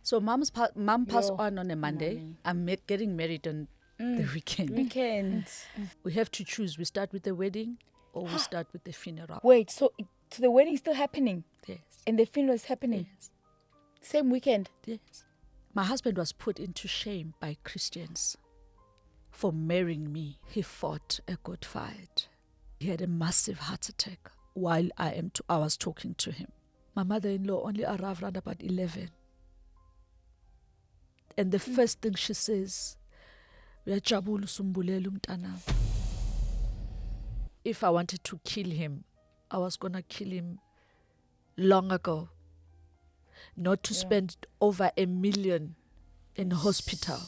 So mom passed on a Monday. I'm getting married on the weekend. We have to choose. We start with the wedding or we start with the funeral. Wait, so the wedding is still happening? Yes. And the funeral is happening? Yes. Same weekend? Yes. My husband was put into shame by Christians for marrying me. He fought a good fight. He had a massive heart attack while I was talking to him. My mother-in-law only arrived around about 11. And the first thing she says, if I wanted to kill him, I was going to kill him long ago. Not to spend over $1 million in hospital.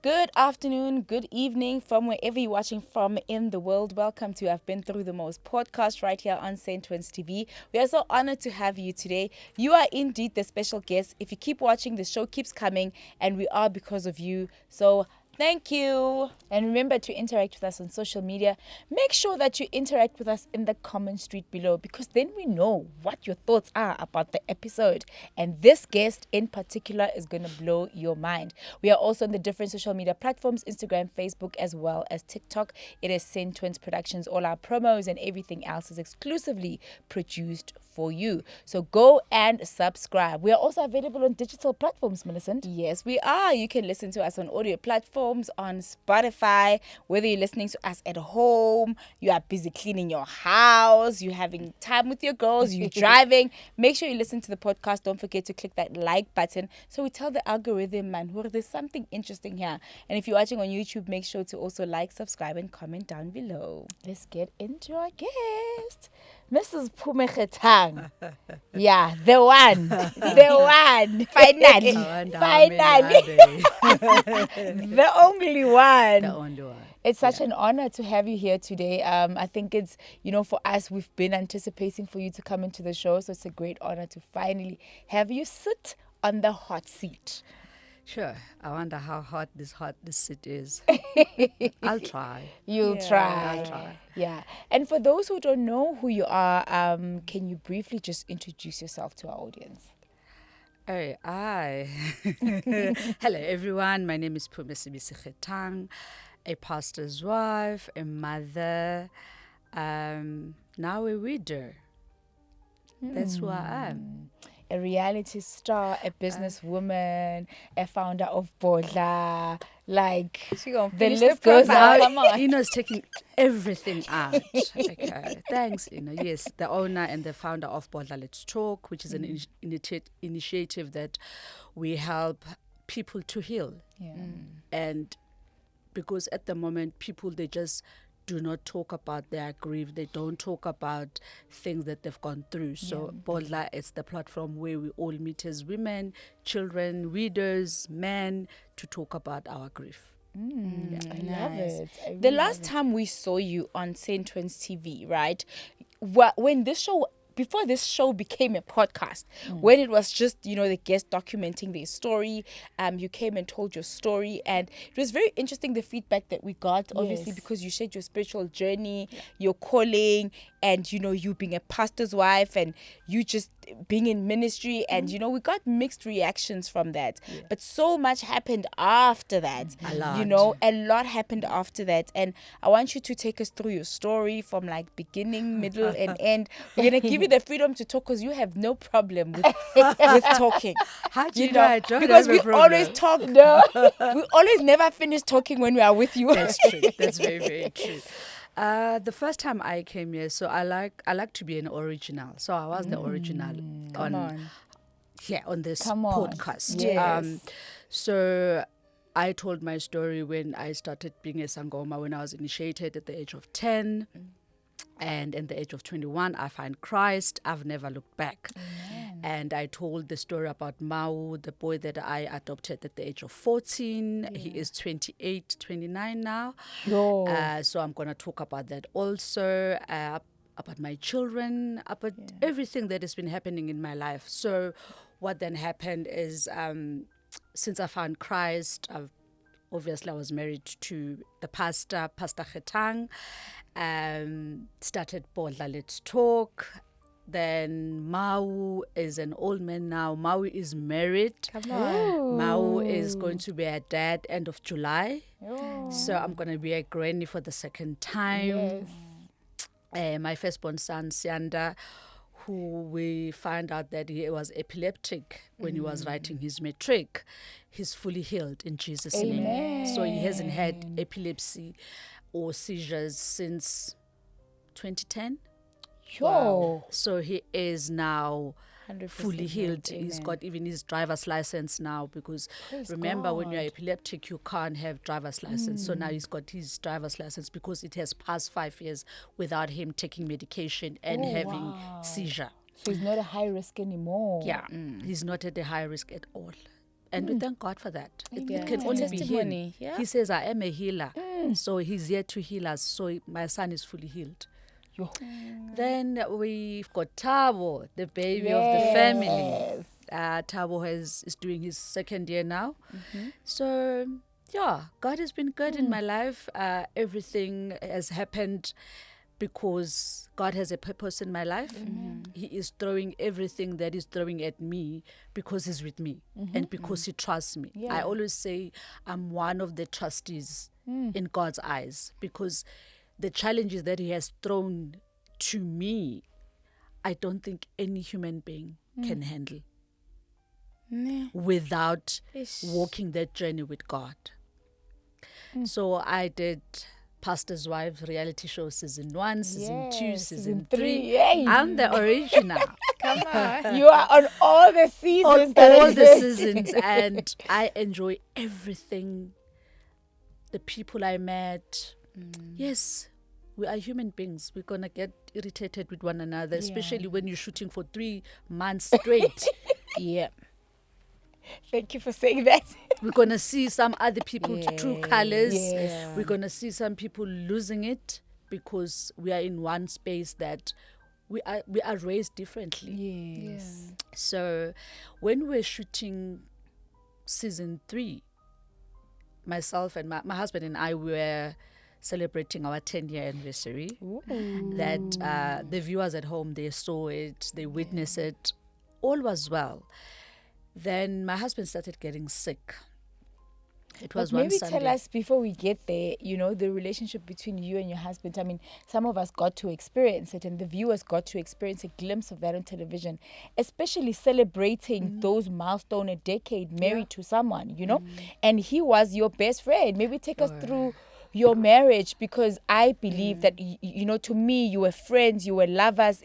Good afternoon, good evening from wherever you're watching from in the world. Welcome to I've Been Through the Most podcast right here on Centtwinz TV. We are so honored to have you today. You are indeed the special guest. If you keep watching, the show keeps coming, and we are because of you. So thank you. And remember to interact with us on social media. Make sure that you interact with us in the comment street below, because then we know what your thoughts are about the episode. And this guest in particular is going to blow your mind. We are also on the different social media platforms, Instagram, Facebook, as well as TikTok. It is Centtwinz Productions. All our promos and everything else is exclusively produced for you. So go and subscribe. We are also available on digital platforms, Millicent. Yes, we are. You can listen to us on audio platforms, on Spotify, whether you're listening to us at home, you are busy cleaning your house, you're having time with your girls, you're driving. Make sure you listen to the podcast. Don't forget to click that like button so we tell the algorithm, man, there's something interesting here. And if you're watching on YouTube, make sure to also like, subscribe, and comment down below. Let's get into our guest, Mrs. Phume Khethang. Yeah, the one. Finally. The only one. The only one. It's such an honor to have you here today. I think it's, for us, we've been anticipating for you to come into the show. So it's a great honor to finally have you sit on the hot seat. Sure. I wonder how hot this seat is. I'll try. You'll try. I'll try. Yeah. And for those who don't know who you are, can you briefly just introduce yourself to our audience? Hey, hi. Hello, everyone. My name is Phume Sibisi Khethang, a pastor's wife, a mother, now a widow. That's who I am. A reality star, a businesswoman, a founder of Bodla. Like, the list goes on. Come on. Ina's taking everything out. Okay. Thanks, Ina. Yes, the owner and the founder of Bodla Let's Talk, which is an initiative that we help people to heal. Yeah. And because at the moment, people, they just do not talk about their grief. They don't talk about things that they've gone through. So Bodla is the platform where we all meet as women, children, widows, men, to talk about our grief. I love it. The last time we saw you on Centtwinz TV, right? When this show... Before this show became a podcast, when it was just, the guests documenting their story, you came and told your story, and it was very interesting, the feedback that we got, obviously, because you shared your spiritual journey, your calling, and, you being a pastor's wife, and you just being in ministry, and, we got mixed reactions from that. Yeah. But so much happened after that. A lot. A lot happened after that. And I want you to take us through your story from beginning, middle, and end. We're going to give you the freedom to talk because you have no problem with talking. How do you know? I don't because have we a problem. always talk. No, we always never finish talking when we are with you. That's true. That's very, very true. The first time I came here, so I like to be an original. So I was the original on this podcast. Yes. So I told my story when I started being a Sangoma, when I was initiated at the age of 10. And at the age of 21, I find Christ. I've never looked back. Amen. And I told the story about Mau, the boy that I adopted at the age of 14. Yeah. He is 28, 29 now. So I'm going to talk about that also, about my children, about everything that has been happening in my life. So what then happened is, since I found Christ, obviously I was married to the Pastor Khethang. Started Bodla Let's Talk. Then Mau is an old man now. Mau is married. Come on. Mau is going to be a dad end of July. Oh. So I'm going to be a granny for the second time. Yes. My firstborn son, Sianda, who we find out that he was epileptic when he was writing his matric, he's fully healed in Jesus' name. So he hasn't had epilepsy or seizures since 2010. Sure. Wow. So he is now 100% fully healed. Amen. He's got even his driver's license now, because Praise remember, God. when you're epileptic, you can't have driver's license. So now he's got his driver's license because it has passed 5 years without him taking medication and having seizure. So he's not a high risk anymore. Yeah, he's not at a high risk at all. And we thank God for that. It can It's a only be testimony, him. yeah. He says, I am a healer. So he's here to heal us. So my son is fully healed. Then we've got Thabo, the baby of the family. Thabo is doing his second year now. So, yeah, God has been good in my life. Everything has happened because God has a purpose in my life. He is throwing everything that is throwing at me because he's with me and because he trusts me. I always say I'm one of the trustees in God's eyes, because the challenges that he has thrown to me, I don't think any human being can handle without walking that journey with God. So I did Pastor's Wife reality show season 1, season 2, season 3. Yay. I'm the original. Come on. You are on all the seasons. On all the seasons. And I enjoy everything. The people I met. Yes, we are human beings. We're going to get irritated with one another, especially when you're shooting for 3 months straight. Thank you for saying that. We're going to see some other people true colors. We're going to see some people losing it because we are in one space that we are raised differently. So when we're shooting season 3, myself and my husband and I were celebrating our 10-year anniversary. That the viewers at home, they saw it, they witnessed it. All was well. Then my husband started getting sick. It was one maybe Sunday. Tell us, before we get there, the relationship between you and your husband. I mean, some of us got to experience it, and the viewers got to experience a glimpse of that on television, especially celebrating those milestone, a decade married to someone, and he was your best friend. Maybe take us through your marriage, because I believe that, to me, you were friends, you were lovers.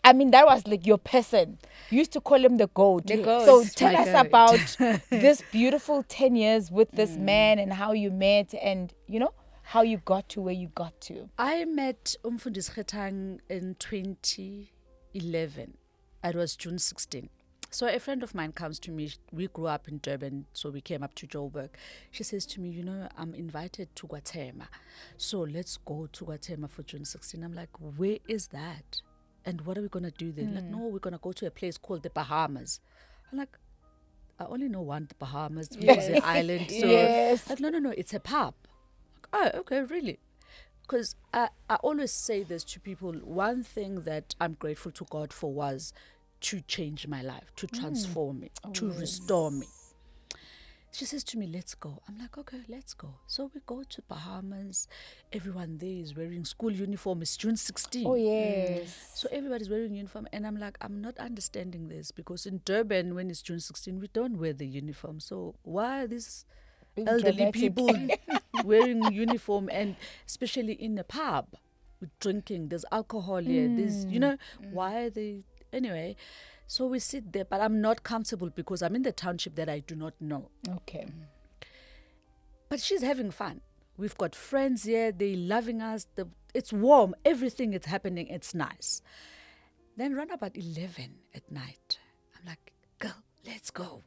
That was like your person. You used to call him the goat. So tell us about this beautiful 10 years with this man, and how you met, and, how you got to where you got to. I met Mfundisi Khethang in 2011. It was June 16. So a friend of mine comes to me. We grew up in Durban, so we came up to Joburg. She says to me, I'm invited to Guatemala. So let's go to Guatemala for June 16. I'm like, where is that? And what are we going to do then? Like, no, we're going to go to a place called the Bahamas. I'm like, I only know one, the Bahamas, which is an island. So like, no, it's a pub. Like, oh, okay, really? Because I always say this to people. One thing that I'm grateful to God for was to change my life, to transform me, to restore me. She says to me, let's go. I'm like, okay, let's go. So we go to Bahamas. Everyone there is wearing school uniform. It's June 16. Oh, yes. So everybody's wearing uniform. And I'm like, I'm not understanding this, because in Durban, when it's June 16, we don't wear the uniform. So why are these elderly people wearing uniform, and especially in a pub with drinking? There's alcohol here. There's, why are they... Anyway, so we sit there, but I'm not comfortable because I'm in the township that I do not know. Okay. But she's having fun. We've got friends here. They're loving us. It's warm. Everything is happening. It's nice. Then around about 11 at night, I'm like, girl, let's go.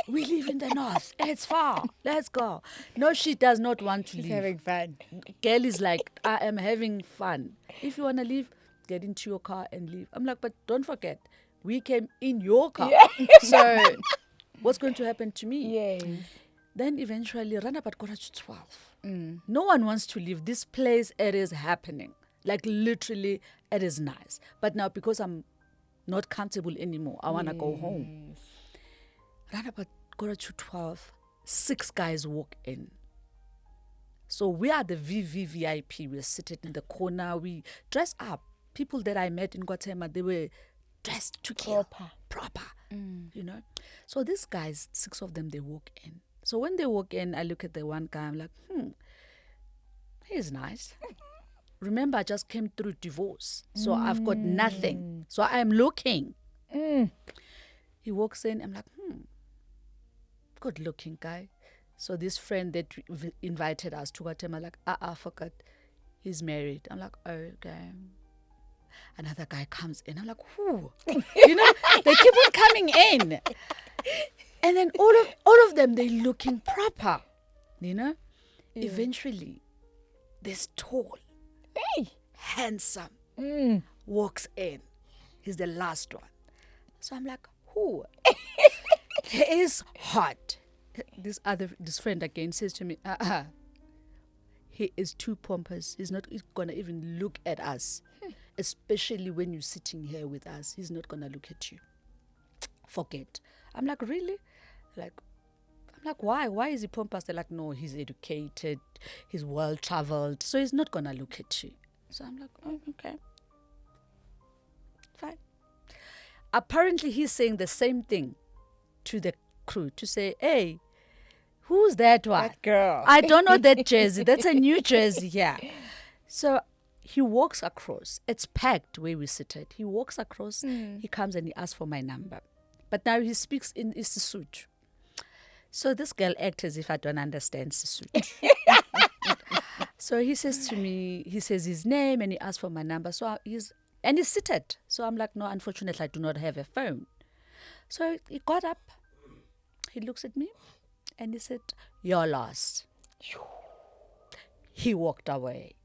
We live in the north. It's far. Let's go. No, she does not want to leave. She's having fun. Girl is like, I am having fun. If you want to leave, get into your car and leave. I'm like, but don't forget, we came in your car. So what's going to happen to me? Yes. Then eventually, run about 12:15. No one wants to leave this place. It is happening. Like literally, it is nice. But now because I'm not comfortable anymore, I want to go home. Around about 11:45, 6 guys walk in. So we are the VVVIP. We're sitting in the corner. We dress up. People that I met in Guatemala, they were dressed to kill. Proper. You know. So these guys, 6 of them, they walk in. So when they walk in, I look at the one guy. I'm like, he's nice. Remember, I just came through divorce. So I've got nothing. So I'm looking. He walks in. I'm like, good looking guy. So this friend that invited us to Guatemala, like, I forgot. He's married. I'm like, oh, okay. Another guy comes in. I'm like, who? You know, they keep on coming in. And then all of them, they're looking proper. You know? Yeah. Eventually, this tall, handsome, walks in. He's the last one. So I'm like, who? He is hot. This friend again says to me, he is too pompous. He's not gonna even look at us. Especially when you're sitting here with us. He's not gonna look at you. Forget. I'm like, really? I'm like, why? Why is he pompous? They're like, no, he's educated, he's well traveled, so he's not gonna look at you. So I'm like, oh, okay. Fine. Apparently he's saying the same thing to the crew to say, hey, who's that one? That girl. I don't know that jersey. That's a new jersey. Yeah. So he walks across. It's packed where we seated. He walks across. He comes and he asks for my number. But now he speaks in Sesotho. So this girl acts as if I don't understand Sesotho. So he says to me, he says his name and he asks for my number. So he's seated. So I'm like, no, unfortunately, I do not have a phone. So he got up. He looks at me and he said, you're lost. He walked away.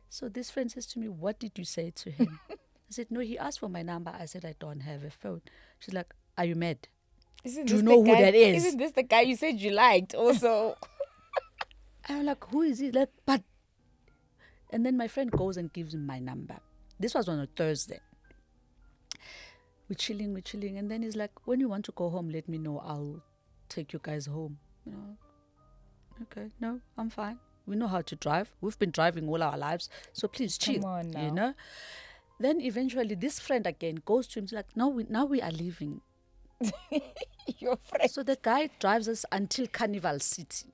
So this friend says to me, what did you say to him? I said, no, he asked for my number. I said, I don't have a phone. She's like, are you mad? Do you know who that is? Isn't this the guy you said you liked also? I'm like, who is he? Like, but... And then my friend goes and gives him my number. This was on a Thursday. We're chilling. And then he's like, when you want to go home, let me know. I'll take you guys home. You know, okay, no, I'm fine. We know how to drive. We've been driving all our lives. So please chill. Come on now. You know? Then eventually this friend again goes to him. He's like, no, now we are leaving. Your friend. So the guy drives us until Carnival City.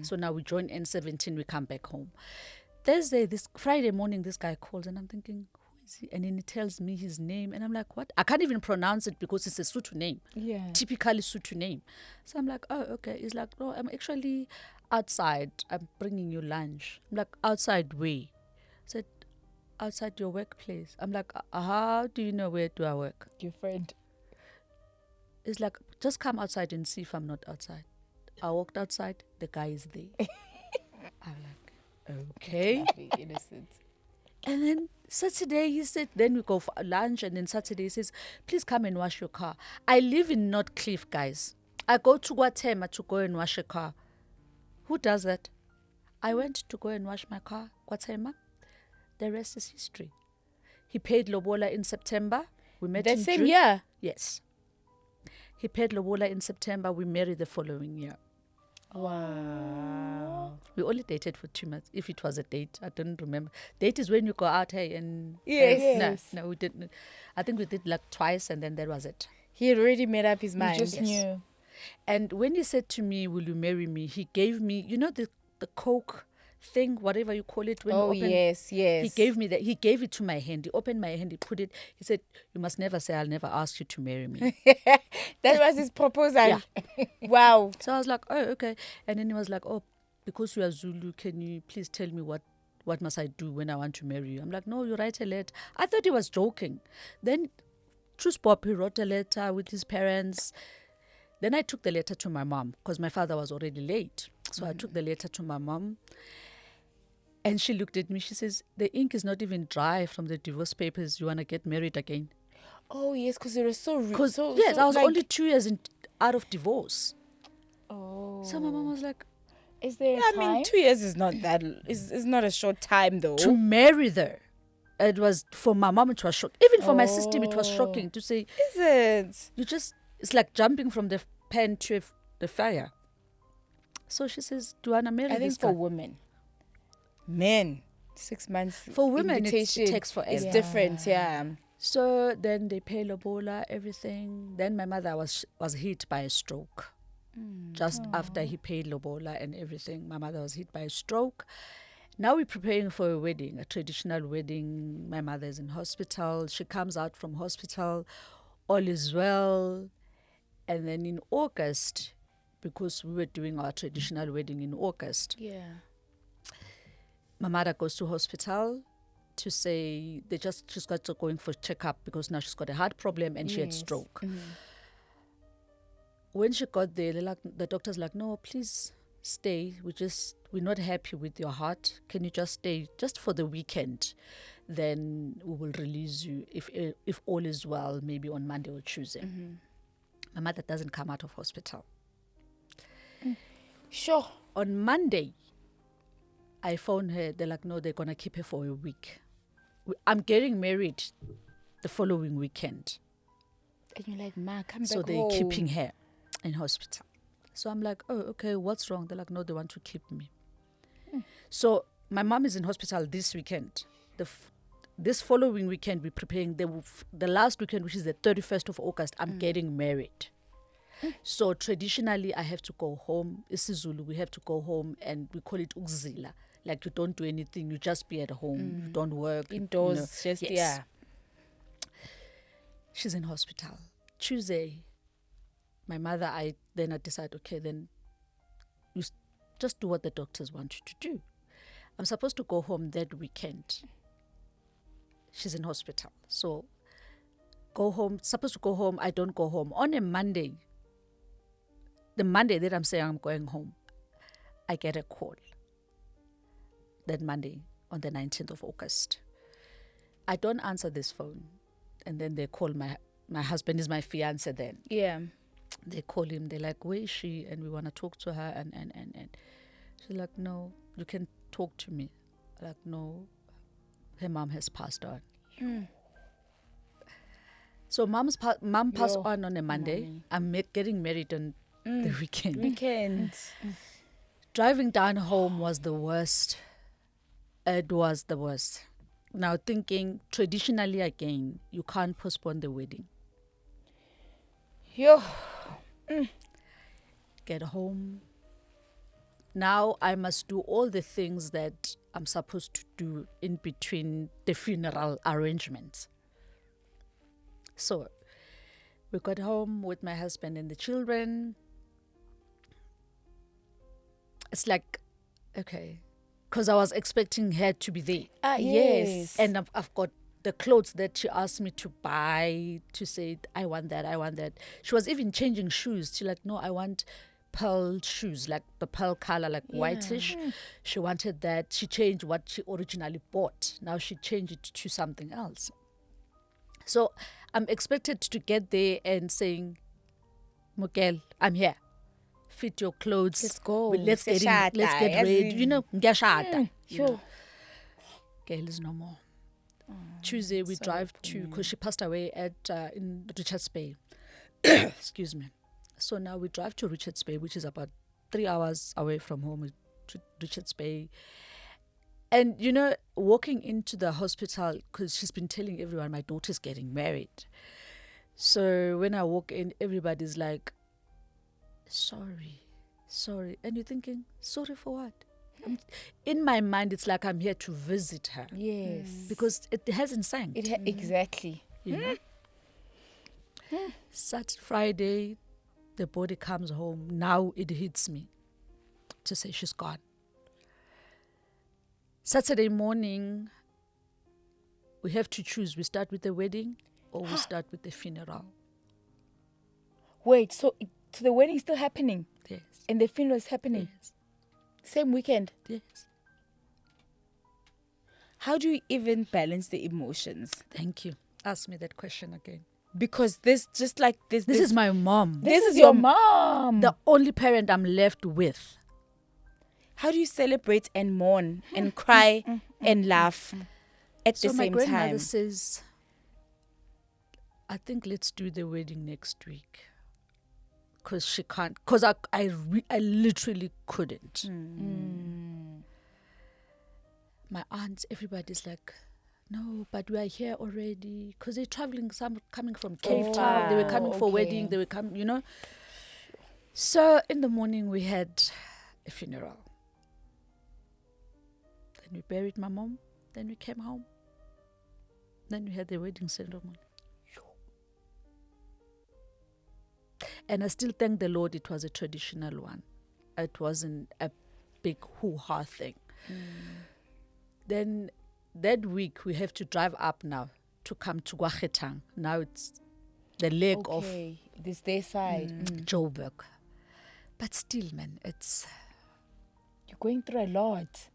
So now we join N17. We come back home. This Friday morning, this guy calls and I'm thinking, who is he? And then he tells me his name. And I'm like, what? I can't even pronounce it because it's a Sotho name. Yeah. Typically Sotho name. So I'm like, oh, okay. He's like, no, I'm actually outside. I'm bringing you lunch. I'm like, outside where? I said, outside your workplace. I'm like, how do you know where do I work? Your friend. It's like, just come outside and see if I'm not outside. I walked outside. The guy is there. I'm like, okay. Innocent. And then Saturday, he said, then we go for lunch. And then Saturday, he says, please come and wash your car. I live in North Cliff, guys. I go to Guatemala to go and wash a car. Who does that? I went to go and wash my car, Guatemala. The rest is history. He paid Lobola in September. We met in same June. year? Yes. He paid Lobola in September. We married the following year. Wow. We only dated for 2 months. If it was a date, I don't remember. Date is when you go out, hey, and... Yes. No, we didn't. I think we did like twice and then that was it. He had already made up his mind. He just knew. And when he said to me, will you marry me? He gave me, you know, the Coke thing, whatever you call it. When you open, yes. He gave me that. He gave it to my hand. He opened my hand. He put it. He said, you must never say, I'll never ask you to marry me. That was his proposal. Yeah. Wow. So I was like, oh, okay. And then he was like, oh, because you are Zulu, can you please tell me what must I do when I want to marry you? I'm like, no, you write a letter. I thought he was joking. Then, Truce Pop, he wrote a letter with his parents. Then I took the letter to my mom because my father was already late. So I took the letter to my mom. And she looked at me. She says, the ink is not even dry from the divorce papers. You want to get married again? Oh, yes, because it was so... Yes, I was only 2 years out of divorce. Oh. So my mom was like, Is there a time? I mean, 2 years is not that. Is not a short time though. To marry there, it was for my mom. It was shocking. Even for my sister, it was shocking to say. Is it? It's like jumping from the pen to the fire. So she says, "Do you wanna marry this guy?" I think for women, men, 6 months. For women, it takes forever. It's different, yeah. So then they pay lobola, everything. Then my mother was hit by a stroke. Just after he paid lobola and everything, my mother was hit by a stroke. Now we're preparing for a wedding, a traditional wedding. My mother is in hospital. She comes out from hospital. All is well. And then in August, because we were doing our traditional wedding in August, my mother goes to hospital to say she's got to going for checkup because now she's got a heart problem and she had stroke. When she got there, the doctor's like, "No, please stay. We're not happy with your heart. Can you just stay just for the weekend? Then we will release you if all is well, maybe on Monday or Tuesday." My mother doesn't come out of hospital. Sure. On Monday, I phone her. They're like, "No, they're gonna keep her for a week. I'm getting married the following weekend." And you're like, "Ma, come back home." So they're home. keeping her in hospital. So I'm like, "Oh, okay, what's wrong?" They're like, "No, they want to keep me." So my mom is in hospital this weekend. This following weekend, we're preparing the last weekend, which is the 31st of August, I'm getting married. So traditionally, I have to go home. isiZulu, we have to go home, and we call it ukzila. Like, you don't do anything, you just be at home, you don't work. Indoors, yeah. She's in hospital. Tuesday, my mother, I decide, okay, then you just do what the doctors want you to do. I'm supposed to go home that weekend. She's in hospital. So go home, supposed to go home, I don't go home. On a Monday, the Monday that I'm saying I'm going home, I get a call. That Monday, on the 19th of August. I don't answer this phone. And then they call my husband is my fiance then. Yeah. They call him, they're like, "Where is she?" And we want to talk to her. And she's like, "No, you can talk to me." Like, "No, her mom has passed on." So mom passed on a Monday. I'm getting married on the weekend. Driving down home was the worst. It was the worst. Now thinking, traditionally again, you can't postpone the wedding. Get home. Now I must do all the things that I'm supposed to do in between the funeral arrangements. So we got home with my husband and the children. It's like, okay, because I was expecting her to be there. Yes. And I've got the clothes that she asked me to buy, to say, I want that. She was even changing shoes. She's like, "No, I want pearl shoes, like the pearl color, like whitish." She wanted that. She changed what she originally bought. Now she changed it to something else. So I'm expected to get there and saying, "Mukel, I'm here. Fit your clothes. Let's go. Let's get ready. Ngiyashada." Sure. Girl is no more. Tuesday we drive to, because she passed away in Richards Bay. Excuse me. So now we drive to Richards Bay, which is about 3 hours away from home, to Richards Bay. And, walking into the hospital, because she's been telling everyone my daughter's getting married. So when I walk in, everybody's like, sorry. And you're thinking, sorry for what? In my mind, it's like I'm here to visit her. Yes. Because it hasn't sank. Exactly. Saturday, Friday, the body comes home. Now it hits me to say she's gone. Saturday morning, we have to choose. We start with the wedding or we start with the funeral. Wait, so the wedding is still happening? Yes. And the funeral is happening? Yes. Same weekend? Yes. How do you even balance the emotions? Thank you. Ask me that question again. Because this is my mom. This is your mom. The only parent I'm left with. How do you celebrate and mourn and cry and laugh at the So my same grandmother time? says, I think let's do the wedding next week. Because she can't, because I literally couldn't. My aunts, everybody's like, no, but we are here already. Because they're traveling, some coming from Cape Town. They were coming for wedding. They were coming, you know. So in the morning, we had a funeral. Then we buried my mom. Then we came home. Then we had the wedding ceremony. And I still thank the Lord it was a traditional one. It wasn't a big hoo-ha thing. Then that week, we have to drive up now to come to Khethang. Now it's the leg of this their side. Joburg. But still, man, it's... You're going through a lot.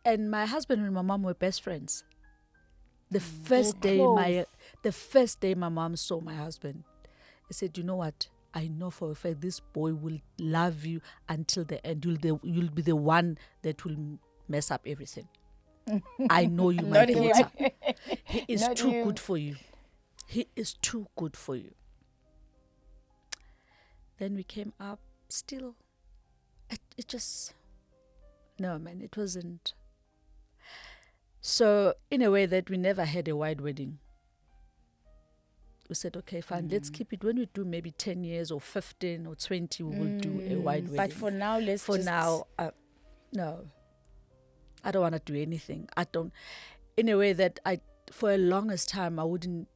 And my husband and my mom were best friends. The first day my mom saw my husband, I said, you know what? I know for a fact this boy will love you until the end. You'll be the one that will mess up everything. I know you, my daughter. He is too good for you. He is too good for you. Then we came up. Still, it just... No, man, it wasn't... So, in a way that we never had a wide wedding. We said, okay, fine, let's keep it. When we do maybe 10 years or 15 or 20, we will do a wide wedding. But for now, no. I don't want to do anything. I don't... In a way that for a longest time, I wouldn't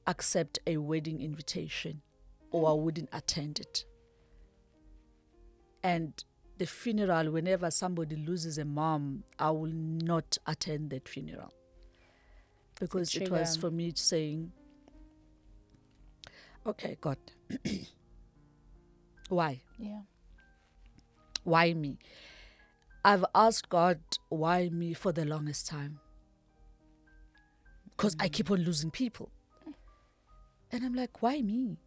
accept a wedding invitation or I wouldn't attend it. And the funeral, whenever somebody loses a mom, I will not attend that funeral. Because it was for me saying, okay, God, why? Yeah. Why me? I've asked God, why me for the longest time? Because I keep on losing people. And I'm like, why me?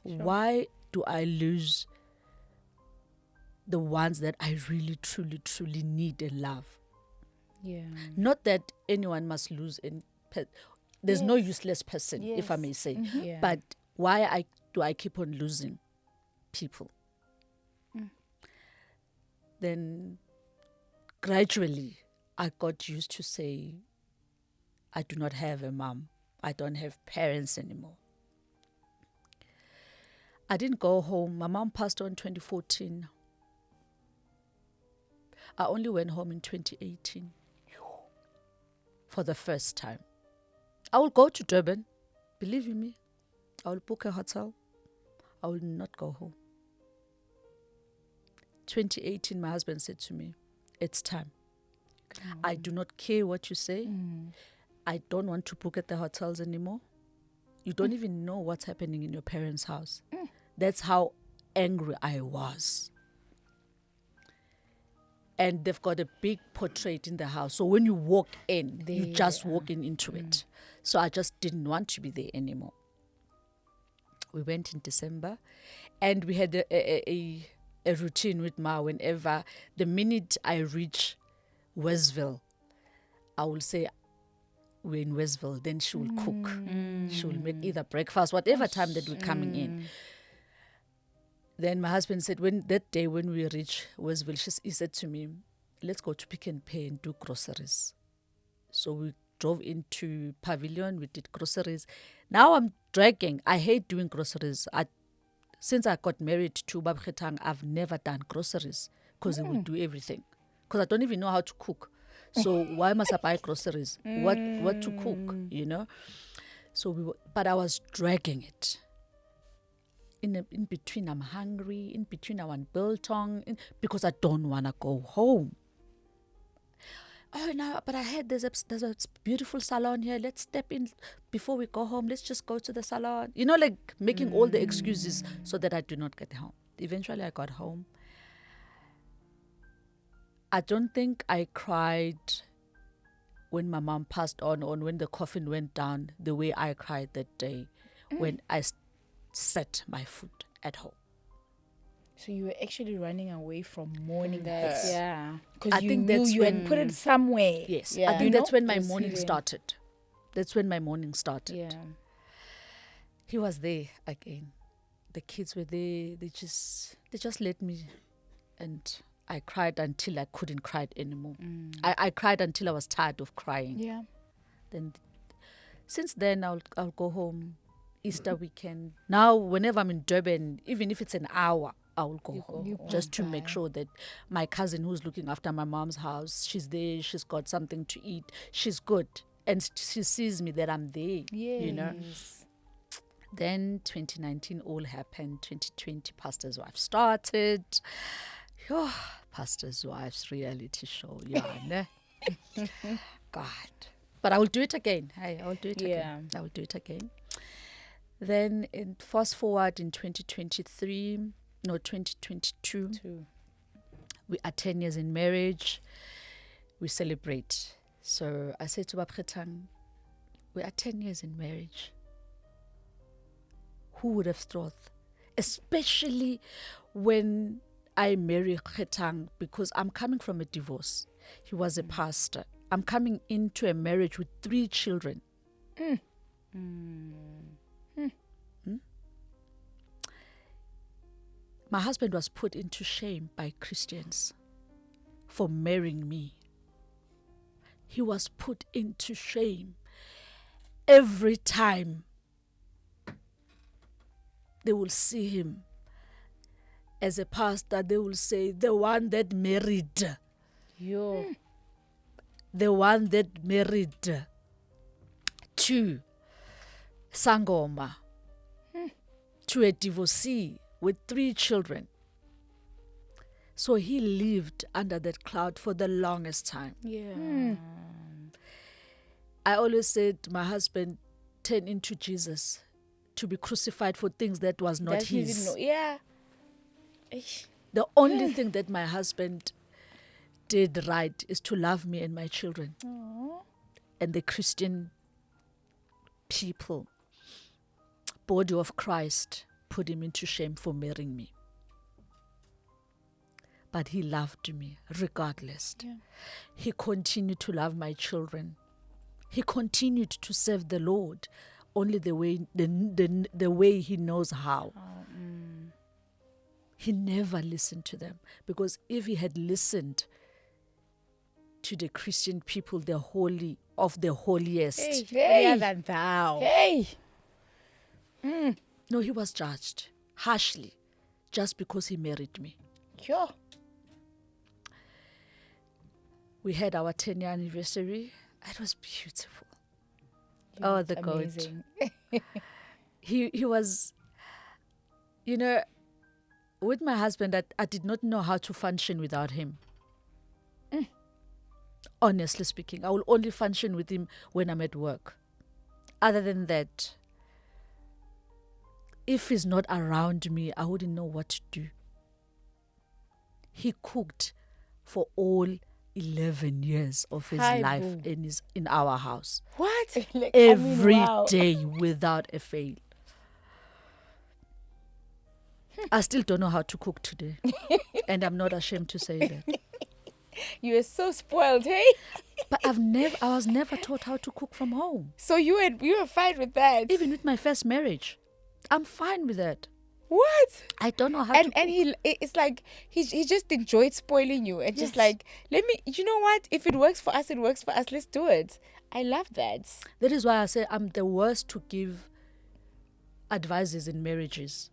Sure. Why do I lose the ones that I really, truly, truly need and love? Yeah. Not that anyone must lose. There's no useless person, if I may say. Yeah. But why do I keep on losing people? Then gradually, I got used to say, I do not have a mom. I don't have parents anymore. I didn't go home. My mom passed on in 2014. I only went home in 2018 for the first time. I will go to Durban. Believe you me, I will book a hotel. I will not go home. 2018, my husband said to me, it's time. I do not care what you say. I don't want to book at the hotels anymore. You don't even know what's happening in your parents' house. That's how angry I was. And they've got a big portrait in the house. So when you walk in, you just walking into it. So I just didn't want to be there anymore. We went in December and we had a routine with Ma. Whenever, the minute I reach Westville, I will say, we're in Westville, then she will cook. She will make either breakfast, whatever time that we're coming in. Then my husband said, that day when we reach Westville, he said to me, let's go to Pick and Pay and do groceries. So we drove into Pavilion, we did groceries. Now I'm dragging. I hate doing groceries. Since I got married to Bab Khethang, I've never done groceries because they will do everything. Because I don't even know how to cook. So why must I buy groceries? What to cook, you know? So but I was dragging it. In between, I'm hungry. In between, I want biltong because I don't want to go home. Oh, no, but I heard there's a beautiful salon here. Let's step in before we go home. Let's just go to the salon. You know, like making all the excuses so that I do not get home. Eventually, I got home. I don't think I cried when my mom passed on or when the coffin went down the way I cried that day when I set my foot at home. So you were actually running away from mourning that. her. Yeah. Because you knew you had put it somewhere. Yes. Yeah. I think that's when my mourning started. That's when my mourning started. Yeah. He was there again. The kids were there. They just let me, and I cried until I couldn't cry anymore. I cried until I was tired of crying. Yeah. Then, since then, I'll go home Easter weekend. Now, whenever I'm in Durban, even if it's an hour, I will go home just to make sure that my cousin who's looking after my mom's house, she's there, she's got something to eat, she's good. And she sees me that I'm there, you know. Then 2019 all happened. 2020 Pastor's Wife started. Oh, Pastor's Wife's reality show. Yeah, ne? God. But I will do it again. Hey, I will do it again. I will do it again. Then fast forward in 2022. We are 10 years in marriage. We celebrate. So I said to Bab Khethang, we are 10 years in marriage. Who would have thought? Especially when I marry Khethang, because I'm coming from a divorce. He was a pastor. I'm coming into a marriage with 3 children. My husband was put into shame by Christians for marrying me. He was put into shame every time they will see him as a pastor. They will say, the one that married. The one that married to Sangoma, to a divorcee with 3 children. So he lived under that cloud for the longest time. I always said my husband turned into Jesus to be crucified for things that was not his. The only thing that my husband did right is to love me and my children. And the Christian people, body of Christ, put him into shame for marrying me. But he loved me regardless. He continued to love my children. He continued to serve the Lord only the way he knows how. He never listened to them, because if he had listened to the Christian people, the holy of the holiest, than thou. No, he was judged harshly just because he married me. We had our 10-year anniversary. It was beautiful. The amazing. goat. He was, you know, with my husband, I did not know how to function without him. Honestly speaking, I will only function with him when I'm at work. Other than that, if he's not around me, I wouldn't know what to do. He cooked for all 11 years of his life in our house. What? Every day without a fail. I still don't know how to cook today. And I'm not ashamed to say that. You are so spoiled, hey? But I was never taught how to cook from home. So you were fine with that? Even with my first marriage. I'm fine with that. What? I don't know how to cook. And it's like he just enjoyed spoiling you and just like, you know what? If it works for us, it works for us. Let's do it. I love that. That is why I say I'm the worst to give advices in marriages.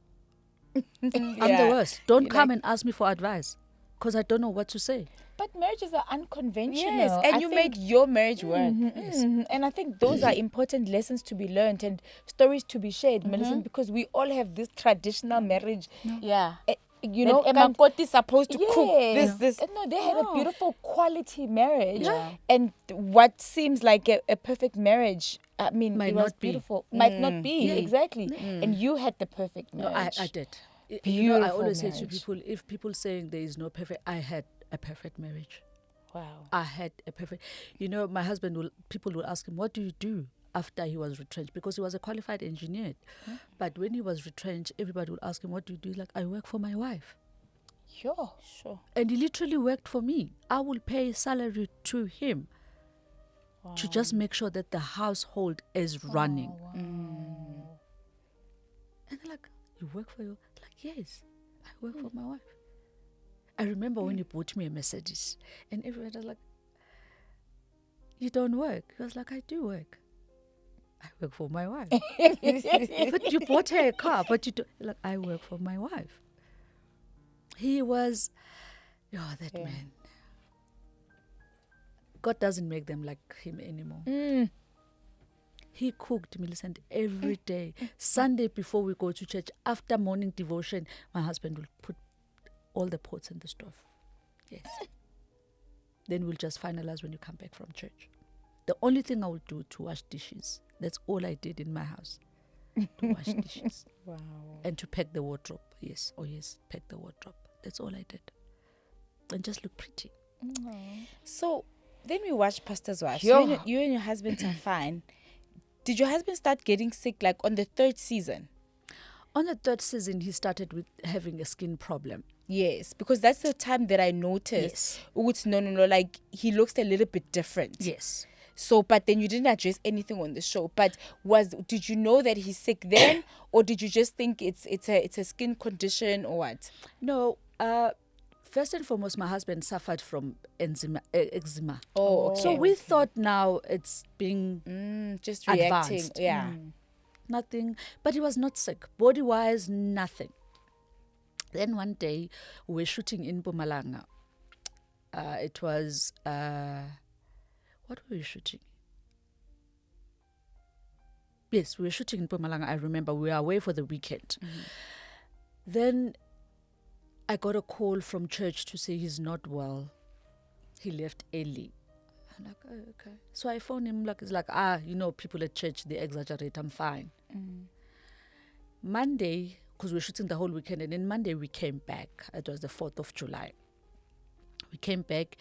I'm the worst. Don't come and ask me for advice, because I don't know what to say. But marriages are unconventional. Yes, and you make your marriage work. And I think those are important lessons to be learned and stories to be shared, Millicent, because we all have this traditional marriage. You know, Emakoti is supposed to cook this. No, they had a beautiful quality marriage. And what seems like a perfect marriage, I mean, might it was not beautiful. Might not be, exactly. And you had the perfect No, marriage. I did. Beautiful I always marriage. say to people, if people saying there is no perfect, I had a perfect marriage. Wow. I had a perfect. My husband people will ask him, what do you do after he was retrenched? Because he was a qualified engineer. But when he was retrenched, everybody would ask him, what do you do? Like, I work for my wife. Sure. And he literally worked for me. I will pay salary to him to just make sure that the household is running. And they're like, you work for your... Like, yes, I work for my wife. I remember when he bought me a Mercedes, and everyone was like, you don't work. He was like, I do work. I work for my wife. But you bought her a car, but you do... Like, I work for my wife. He was... Oh, that man. God doesn't make them like him anymore. He cooked, Millicent, every day. Sunday before we go to church, after morning devotion, my husband will put all the pots in the stove. Yes. Then we'll just finalize when you come back from church. The only thing I will do to wash dishes. That's all I did in my house. To wash dishes. Wow. And to pack the wardrobe. Yes. Oh, yes. Pack the wardrobe. That's all I did. And just look pretty. So then we watched Pastor's Wife. Yo. So you and your husband are fine. Did your husband start getting sick like on the 3rd season? On the 3rd season, he started with having a skin problem. Yes, because that's the time that I noticed. Yes. No, like he looks a little bit different. Yes. So, but then you didn't address anything on the show. But did you know that he's sick then, or did you just think it's a skin condition or what? No. First and foremost, my husband suffered from eczema. Oh, okay. So we thought now it's being just reacting. Advanced. Yeah. Nothing. But he was not sick. Body-wise, nothing. Then one day, we were shooting in Mpumalanga. It was... what were we shooting? Yes, we were shooting in Mpumalanga. I remember we were away for the weekend. Then I got a call from church to say he's not well. He left early. I'm like, oh, okay. So I phoned him. He's like, people at church, they exaggerate. I'm fine. Monday, because we were shooting the whole weekend, and then Monday we came back. It was the 4th of July. We came back.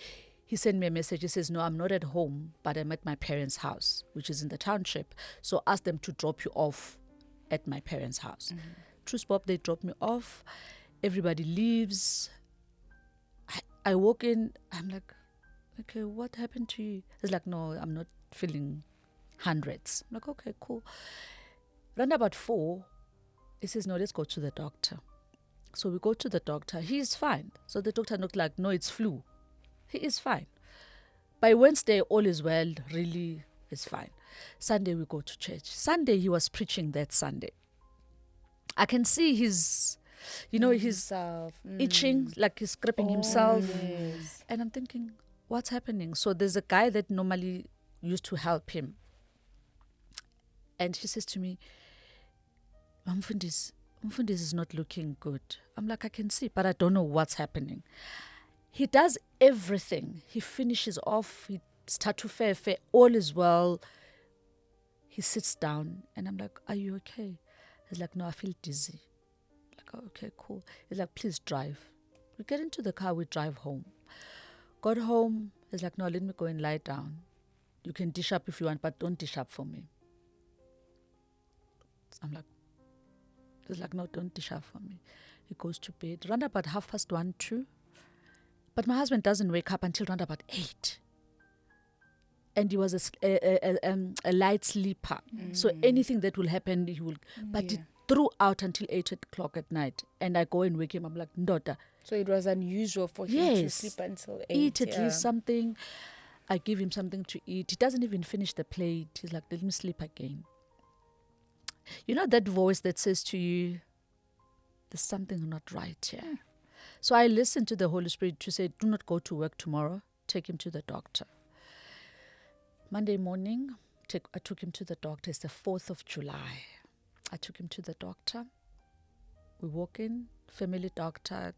He sent me a message. He says, no, I'm not at home, but I'm at my parents' house, which is in the township. So ask them to drop you off at my parents' house. True Bob, they dropped me off. Everybody leaves. I walk in. I'm like, okay, what happened to you? He's like, no, I'm not feeling hundreds. I'm like, okay, cool. Round about 4, he says, no, let's go to the doctor. So we go to the doctor. He's fine. So the doctor looked like, no, it's flu. He is fine. By Wednesday, all is well, really is fine. Sunday, we go to church. Sunday, he was preaching that Sunday. I can see his, he's itching, like he's gripping himself. Yes. And I'm thinking, what's happening? So there's a guy that normally used to help him. And he says to me, Mfundisi is not looking good. I'm like, I can see, but I don't know what's happening. He does everything. He finishes off. He starts to fair. All is well. He sits down, and I'm like, are you okay? He's like, no, I feel dizzy. I'm like, oh, okay, cool. He's like, please drive. We get into the car. We drive home. Got home. He's like, no, let me go and lie down. You can dish up if you want, but don't dish up for me. So I'm like, he's like, no, don't dish up for me. He goes to bed. Round about 1:30, 2. But my husband doesn't wake up until round about 8. And he was a light sleeper. So anything that will happen, he will... But he threw out until 8 o'clock at night. And I go and wake him. I'm like, Ndoda. So it was unusual for him to sleep until 8. Eat at least something. I give him something to eat. He doesn't even finish the plate. He's like, let me sleep again. You know that voice that says to you, there's something not right here. So I listened to the Holy Spirit to say, do not go to work tomorrow. Take him to the doctor. Monday morning, I took him to the doctor. It's the 4th of July. I took him to the doctor. We walk in, family doctor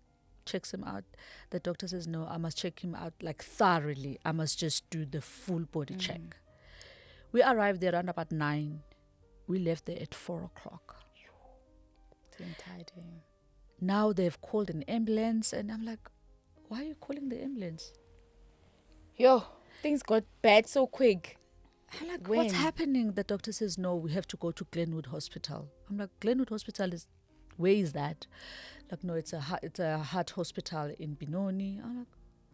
checks him out. The doctor says, no, I must check him out like thoroughly. I must just do the full body check. We arrived there around about 9. We left there at 4 o'clock. The entire day. Now they've called an ambulance, and I'm like, why are you calling the ambulance? Yo, things got bad so quick. I'm like, what's happening? The doctor says, no, we have to go to Glenwood Hospital. I'm like, Glenwood Hospital is where is that? Like, no, it's a heart hospital in Benoni. I'm like,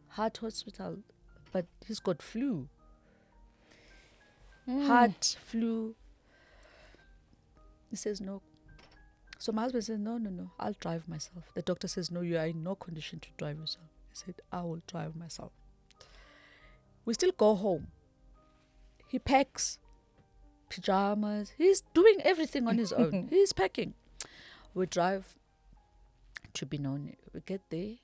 heart hospital? But he's got flu. Heart, flu. He says no. So my husband says, no, I'll drive myself. The doctor says, no, you are in no condition to drive yourself. He said, I will drive myself. We still go home. He packs pajamas. He's doing everything on his own. He's packing. We drive to Benoni. We get there.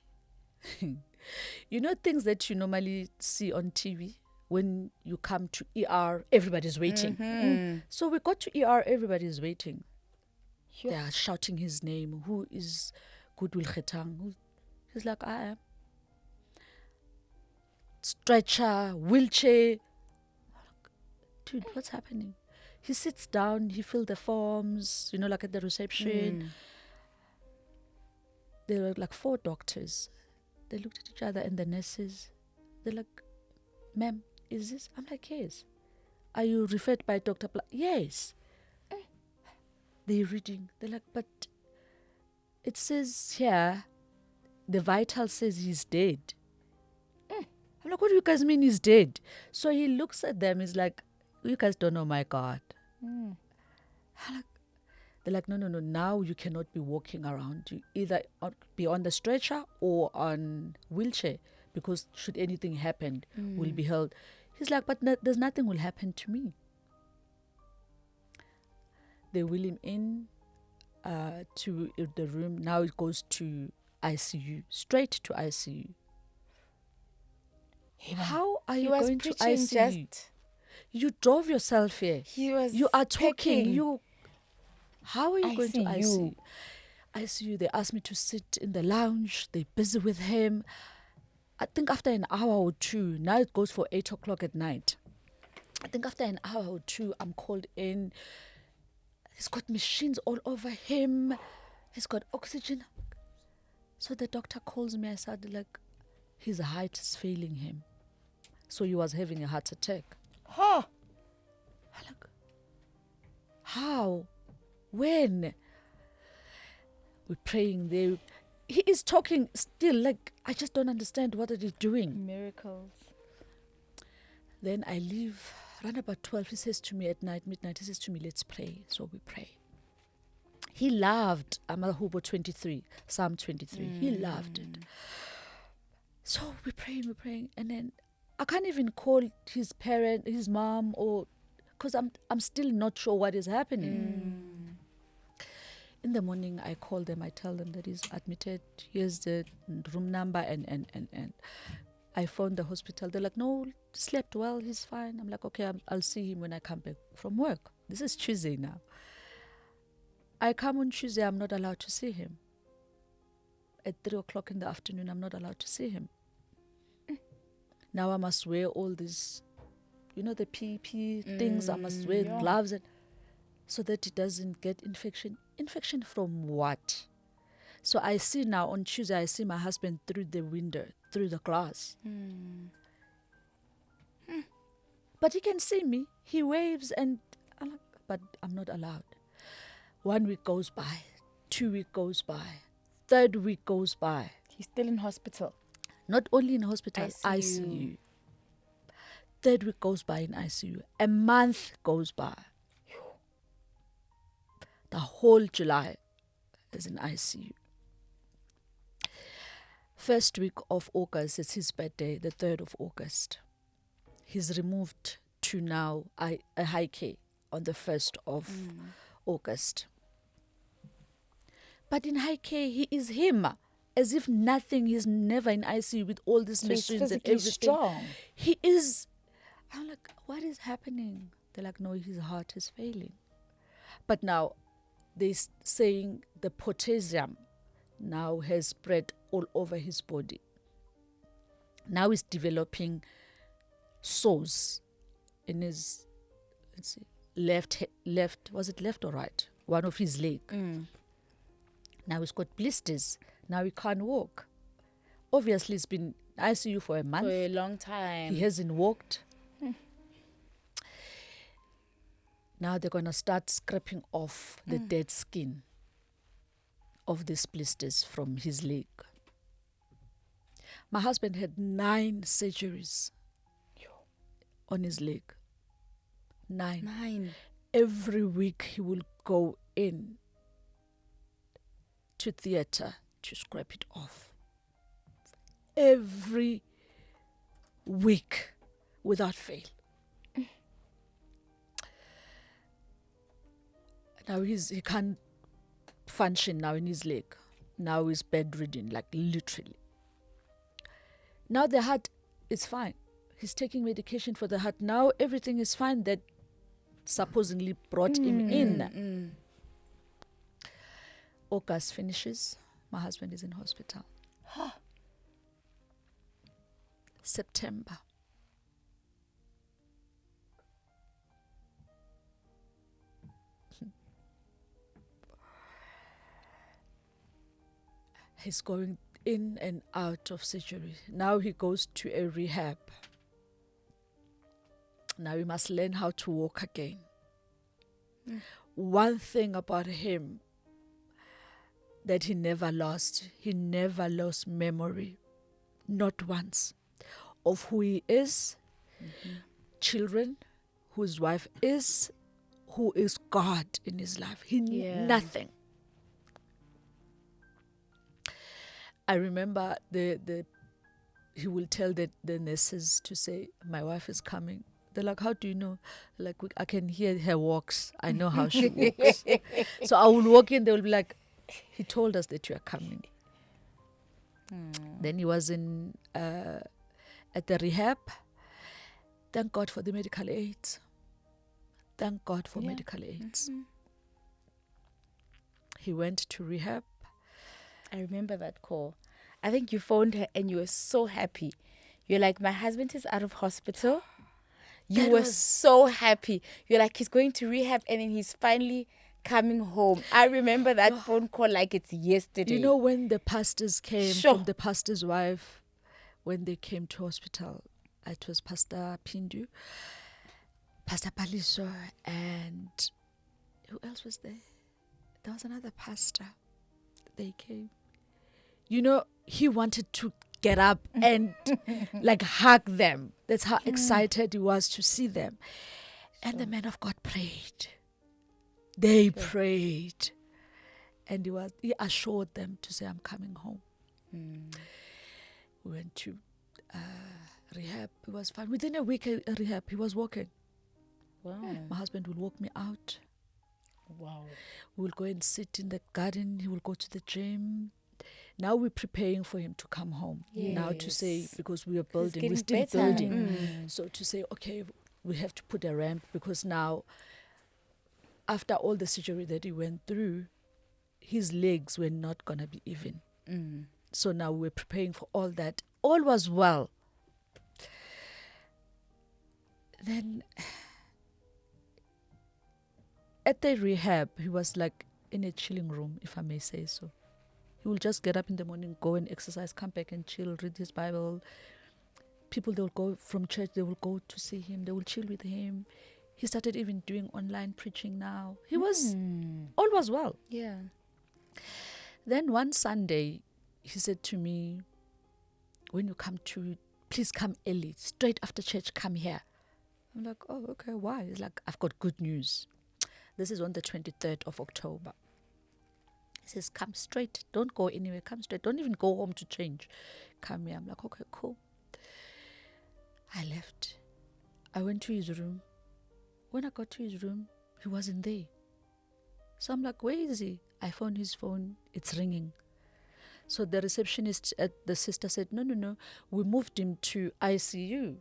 You know things that you normally see on TV? When you come to ER, everybody's waiting. So we got to ER, everybody's waiting. Sure. They are shouting his name. Who is Goodwill Khethang? He's like, I am. Stretcher, wheelchair. Dude, what's happening? He sits down, he fills the forms, like at the reception. There were like 4 doctors. They looked at each other and the nurses. They're like, ma'am, is this? I'm like, yes. Are you referred by Dr. Yes. They're reading. They're like, but it says here, the vital says he's dead. I'm like, what do you guys mean he's dead? So he looks at them. He's like, you guys don't know my God. They're like, no. Now you cannot be walking around. You either be on the stretcher or on wheelchair, because should anything happen, will be held. He's like, but there's nothing will happen to me. They wheel him in to the room. Now it goes to ICU, straight to ICU. How are you going to ICU? You drove yourself here. You are talking. How are you going to ICU? ICU, they asked me to sit in the lounge. They're busy with him. I think after an hour or two, now it goes for 8 o'clock at night. I think after an hour or two, I'm called in. He's got machines all over him. He's got oxygen. So the doctor calls me. I said, like, his heart is failing him. So he was having a heart attack. I'm like, how? When? We're praying there. He is talking still, like, I just don't understand what are they doing. Miracles. Then I leave around about 12. He says to me at midnight, he says to me, let's pray. So we pray. He loved Amahubo 23, Psalm 23. He loved it. So we're praying. And then I can't even call his parent, his mom, or because I'm still not sure what is happening. In the morning, I call them. I tell them that he's admitted. Here's the room number and. I phoned the hospital. They're like, no, slept well. He's fine. I'm like, okay, I'll see him when I come back from work. This is Tuesday now. I come on Tuesday. I'm not allowed to see him. At 3 o'clock in the afternoon, I'm not allowed to see him. Now I must wear all these, the PPE things. I must wear gloves so that it doesn't get infection. Infection from what? So I see now on Tuesday, I see my husband through the window, through the glass. But he can see me. He waves and I'm like, but I'm not allowed. 1 week goes by, 2 weeks goes by, 3rd week goes by. He's still in hospital. Not only in hospital, ICU. 3rd week goes by in ICU. A month goes by. The whole July is in ICU. 1st week of August is his birthday, the 3rd of August. He's removed to now a high care on the 1st of August. But in high care, he is him. As if nothing, he's never in ICU with all these machines and everything. Strong. He is. I'm like, what is happening? They're like, no, his heart is failing. But now they're saying the potassium now has spread all over his body. Now he's developing sores in his, left, was it left or right? One of his leg. Now he's got blisters. Now he can't walk. Obviously, it's been ICU for a month. For a long time. He hasn't walked. Now they're going to start scraping off the dead skin of these blisters from his leg. My husband had 9 surgeries on his leg. 9. Every week he will go in to theatre to scrape it off. Every week without fail. Now he can't function now in his leg. Now he's bedridden, like literally. Now the heart is fine. He's taking medication for the heart. Now everything is fine that supposedly brought him in. August finishes. My husband is in hospital. September. He's going in and out of surgery. Now he goes to a rehab. Now he must learn how to walk again. One thing about him that he never lost memory, not once, of who he is, children, who his wife is, who is God in his life. Nothing. I remember he will tell the nurses to say, my wife is coming. They're like, how do you know? Like, I can hear her walks. I know how she walks. So I will walk in, they will be like, he told us that you are coming. Then he was at the rehab. Thank God for the medical aids. Thank God for medical aids. He went to rehab. I remember that call. I think you phoned her and you were so happy. You're like, my husband is out of hospital. You were so happy. You're like, he's going to rehab and then he's finally coming home. I remember that phone call like it's yesterday. You know, when the pastors came, from the pastor's wife, when they came to hospital, it was Pastor Pindu, Pastor Paliso, and who else was there? There was another pastor. They came. You know, he wanted to get up and like hug them. That's how excited he was to see them. And the man of God prayed. They prayed. And he assured them to say, I'm coming home. We went to rehab. It was fine. Within a week at rehab, he was walking. Wow. My husband will walk me out. Wow. We will go and sit in the garden. He will go to the gym. Now we're preparing for him to come home. Now to say, because we are building, we're still building. So to say, okay, we have to put a ramp, because now, after all the surgery that he went through, his legs were not going to be even. So now we're preparing for all that. All was well. Then at the rehab, he was like in a chilling room, if I may say so. He will just get up in the morning, go and exercise, come back and chill, read his Bible. People, they will go from church, they will go to see him, they will chill with him. He started even doing online preaching now. He was, all was well. Yeah. Then one Sunday, he said to me, when you come to, please come early, straight after church, come here. I'm like, oh, okay, why? He's like, I've got good news. This is on the 23rd of October. He says, come straight. Don't go anywhere. Come straight. Don't even go home to change. Come here. I'm like, okay, cool. I left. I went to his room. When I got to his room, he wasn't there. So I'm like, where is he? I found his phone. It's ringing. So the receptionist at the sister said, no. We moved him to ICU.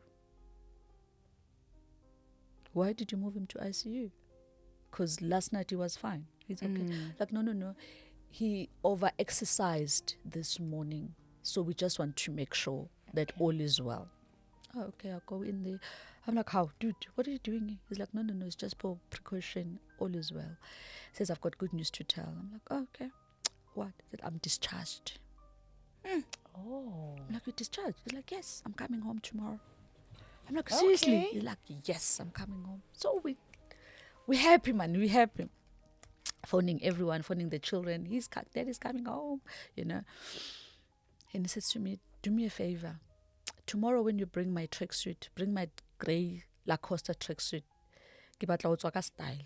Why did you move him to ICU? Because last night he was fine. He's okay. Like, no. He over-exercised this morning. So we just want to make sure that all is well. Oh, okay, I'll go in there. I'm like, how? Dude, what are you doing? He's like, no, it's just for precaution. All is well. He says, I've got good news to tell. I'm like, oh, okay. What? He said, I'm discharged. Oh. I'm like, you're discharged? He's like, yes, I'm coming home tomorrow. I'm like, seriously? Okay. He's like, yes, I'm coming home. So we happy, man. We happy. phoning everyone, phoning the children. Daddy's coming home, you know. And he says to me, do me a favor. Tomorrow when you bring my tracksuit, bring my grey Lacoste tracksuit. Ke batla ho tswa ka style.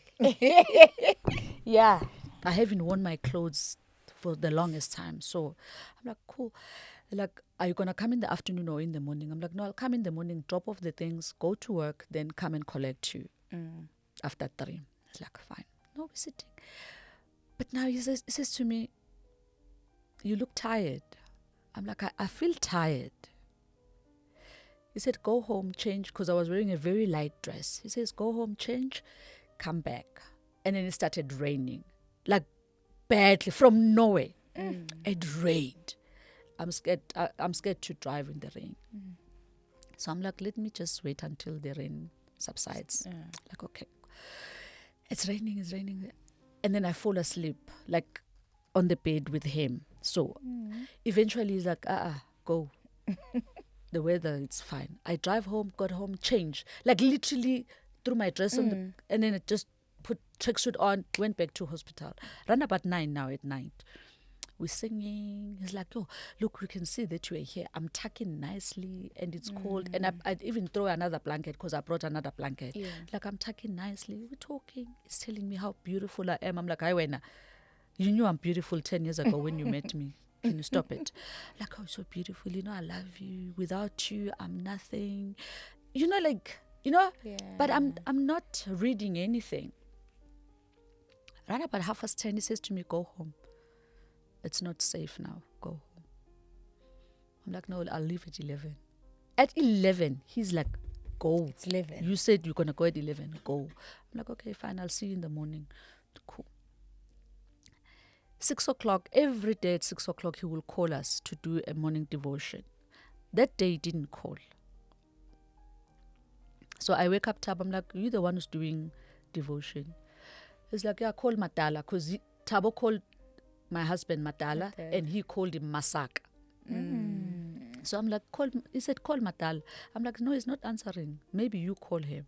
Yeah. I haven't worn my clothes for the longest time. So I'm like, cool. Like, are you going to come in the afternoon or in the morning? I'm like, no, I'll come in the morning, drop off the things, go to work, then come and collect you after 3. It's like, fine. No, we're sitting. But now he says to me, you look tired. I'm like, I feel tired. He said, go home, change, because I was wearing a very light dress. He says, go home, change, come back. And then it started raining, like badly, from nowhere. It rained. I'm scared to drive in the rain. So I'm like, let me just wait until the rain subsides. Like, okay. It's raining. And then I fall asleep, like on the bed with him. So eventually he's like, go. The weather, it's fine. I drive home, got home, change. Like literally threw my dress on and then it just put tracksuit on, went back to hospital. Run about 9 now at night. We're singing. He's like, oh, look, we can see that you are here. I'm tucking nicely and it's cold. And I'd even throw another blanket because I brought another blanket. Yeah. Like, I'm tucking nicely. We're talking. It's telling me how beautiful I am. I'm like, Wena, you knew I'm beautiful 10 years ago when you met me. Can you stop it? Like, oh, so beautiful. You know, I love you. Without you, I'm nothing. You know, like, you know, but I'm not reading anything. Right about 10:30, he says to me, go home. It's not safe now. Go home. I'm like, no, I'll leave at 11. At 11, he's like, go. It's 11. You said you're going to go at 11. Go. I'm like, okay, fine. I'll see you in the morning. Cool. 6 o'clock, every day at 6 o'clock, he will call us to do a morning devotion. That day, he didn't call. So I wake up, Tab. I'm like, you're the one who's doing devotion. He's like, yeah, call Matala. Because Tabo called my husband Matala, and he called him Masak. So I'm like, he said, call Matala. I'm like, no, he's not answering. Maybe you call him.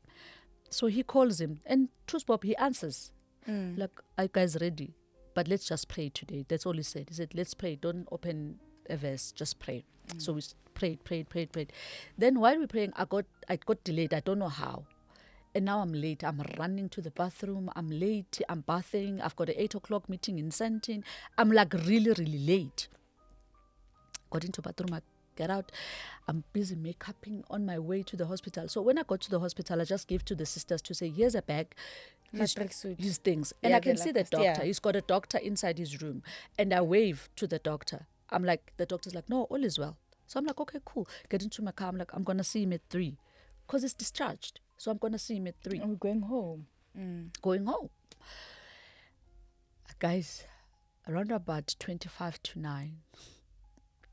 So he calls him, and truth Bob, he answers. Like, are you guys ready? But let's just pray today. That's all he said. He said, let's pray. Don't open a verse, just pray. So we prayed. Then while we're praying, I got delayed. I don't know how. And now I'm late. I'm running to the bathroom. I'm late. I'm bathing. I've got an 8 o'clock meeting in Centtwinz. I'm like really, really late. Got into the bathroom. I get out. I'm busy make-upping on my way to the hospital. So when I got to the hospital, I just gave to the sisters to say, here's a bag. His things. And I can see the doctor. Yeah. He's got a doctor inside his room. And I wave to the doctor. I'm like, the doctor's like, no, all is well. So I'm like, okay, cool. Get into my car. I'm like, I'm going to see him at 3. Because it's discharged. So I'm going to see him at 3. And we're going home. Going home. Guys, around about 25 to 9,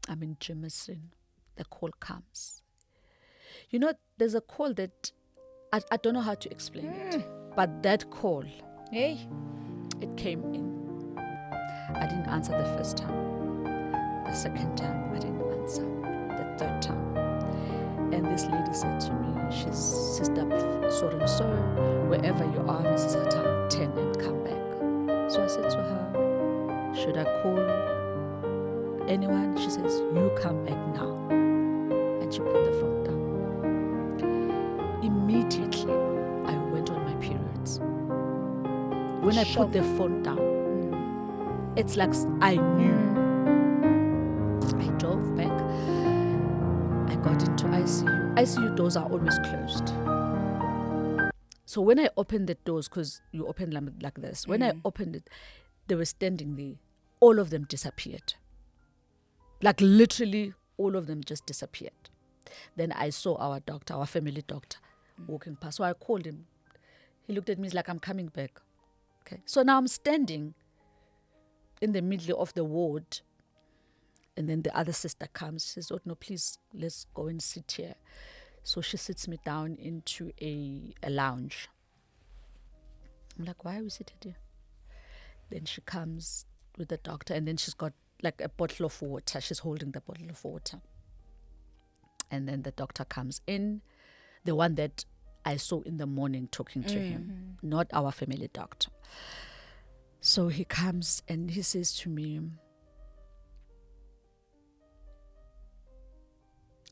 I'm in Jameson. The call comes. You know, there's a call that I don't know how to explain it. But that call, it came in. I didn't answer the first time. The second time, I didn't answer. The third time. And this lady said to me, she's Sister so-and-so, wherever you are, Mrs. Khethang, 10 and come back. So I said to her, should I call anyone? She says, you come back now. And she put the phone down. Immediately, I went on my periods. When I put the phone down, it's like I knew. I drove back. I got into ICU. ICU doors are always closed. So when I opened the doors, because you open them like this, when I opened it, they were standing there. All of them disappeared. Like literally, all of them just disappeared. Then I saw our doctor, our family doctor, walking past. So I called him. He looked at me, he's like, I'm coming back. Okay. So now I'm standing in the middle of the ward. And then the other sister comes. She says, oh, no, please, let's go and sit here. So she sits me down into a lounge. I'm like, why are we sitting here? Then she comes with the doctor, and then she's got like a bottle of water. She's holding the bottle of water. And then the doctor comes in, the one that I saw in the morning talking to him, not our family doctor. So he comes and he says to me,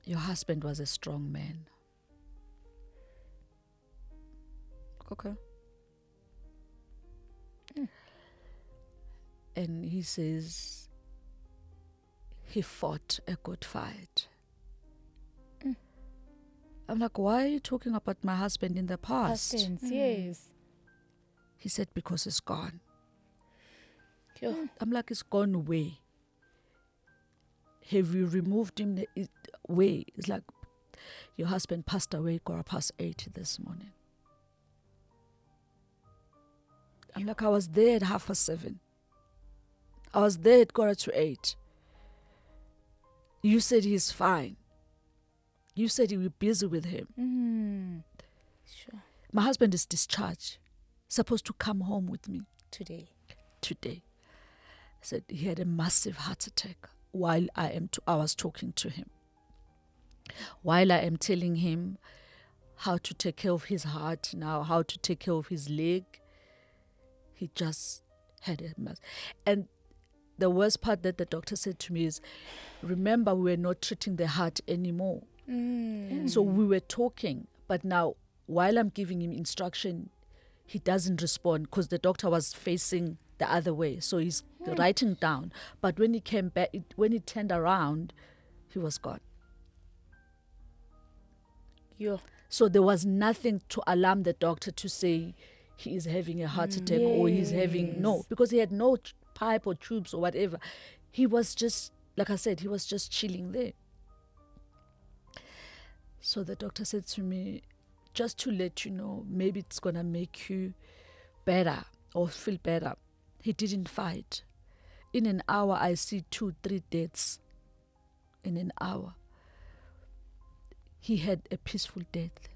your husband was a strong man. Okay. And he says he fought a good fight. I'm like, why are you talking about my husband in the past? Husbands, yes. He said, because it's gone. Yo. I'm like, it's gone away. Have you removed him away? It's like, your husband passed away 8:15 this morning. I'm like, I was there at 7:30. I was there at 8:45. You said he's fine. You said you were busy with him. Sure. My husband is discharged, supposed to come home with me Today. Said he had a massive heart attack while I was talking to him. While I am telling him how to take care of his heart now, how to take care of his leg, he just had a mass. And the worst part that the doctor said to me is, remember, we were not treating the heart anymore. So we were talking, but now while I'm giving him instruction, he doesn't respond because the doctor was facing the other way. So he's writing down. But when he came back, when he turned around, he was gone. Yo. So there was nothing to alarm the doctor to say he is having a heart attack or he's having, no, because he had no pipe or tubes or whatever. He was just, like I said, he was just chilling there. So the doctor said to me, just to let you know, maybe it's going to make you better or feel better. He didn't fight. In an hour, I see 2-3 deaths. In an hour. He had a peaceful death.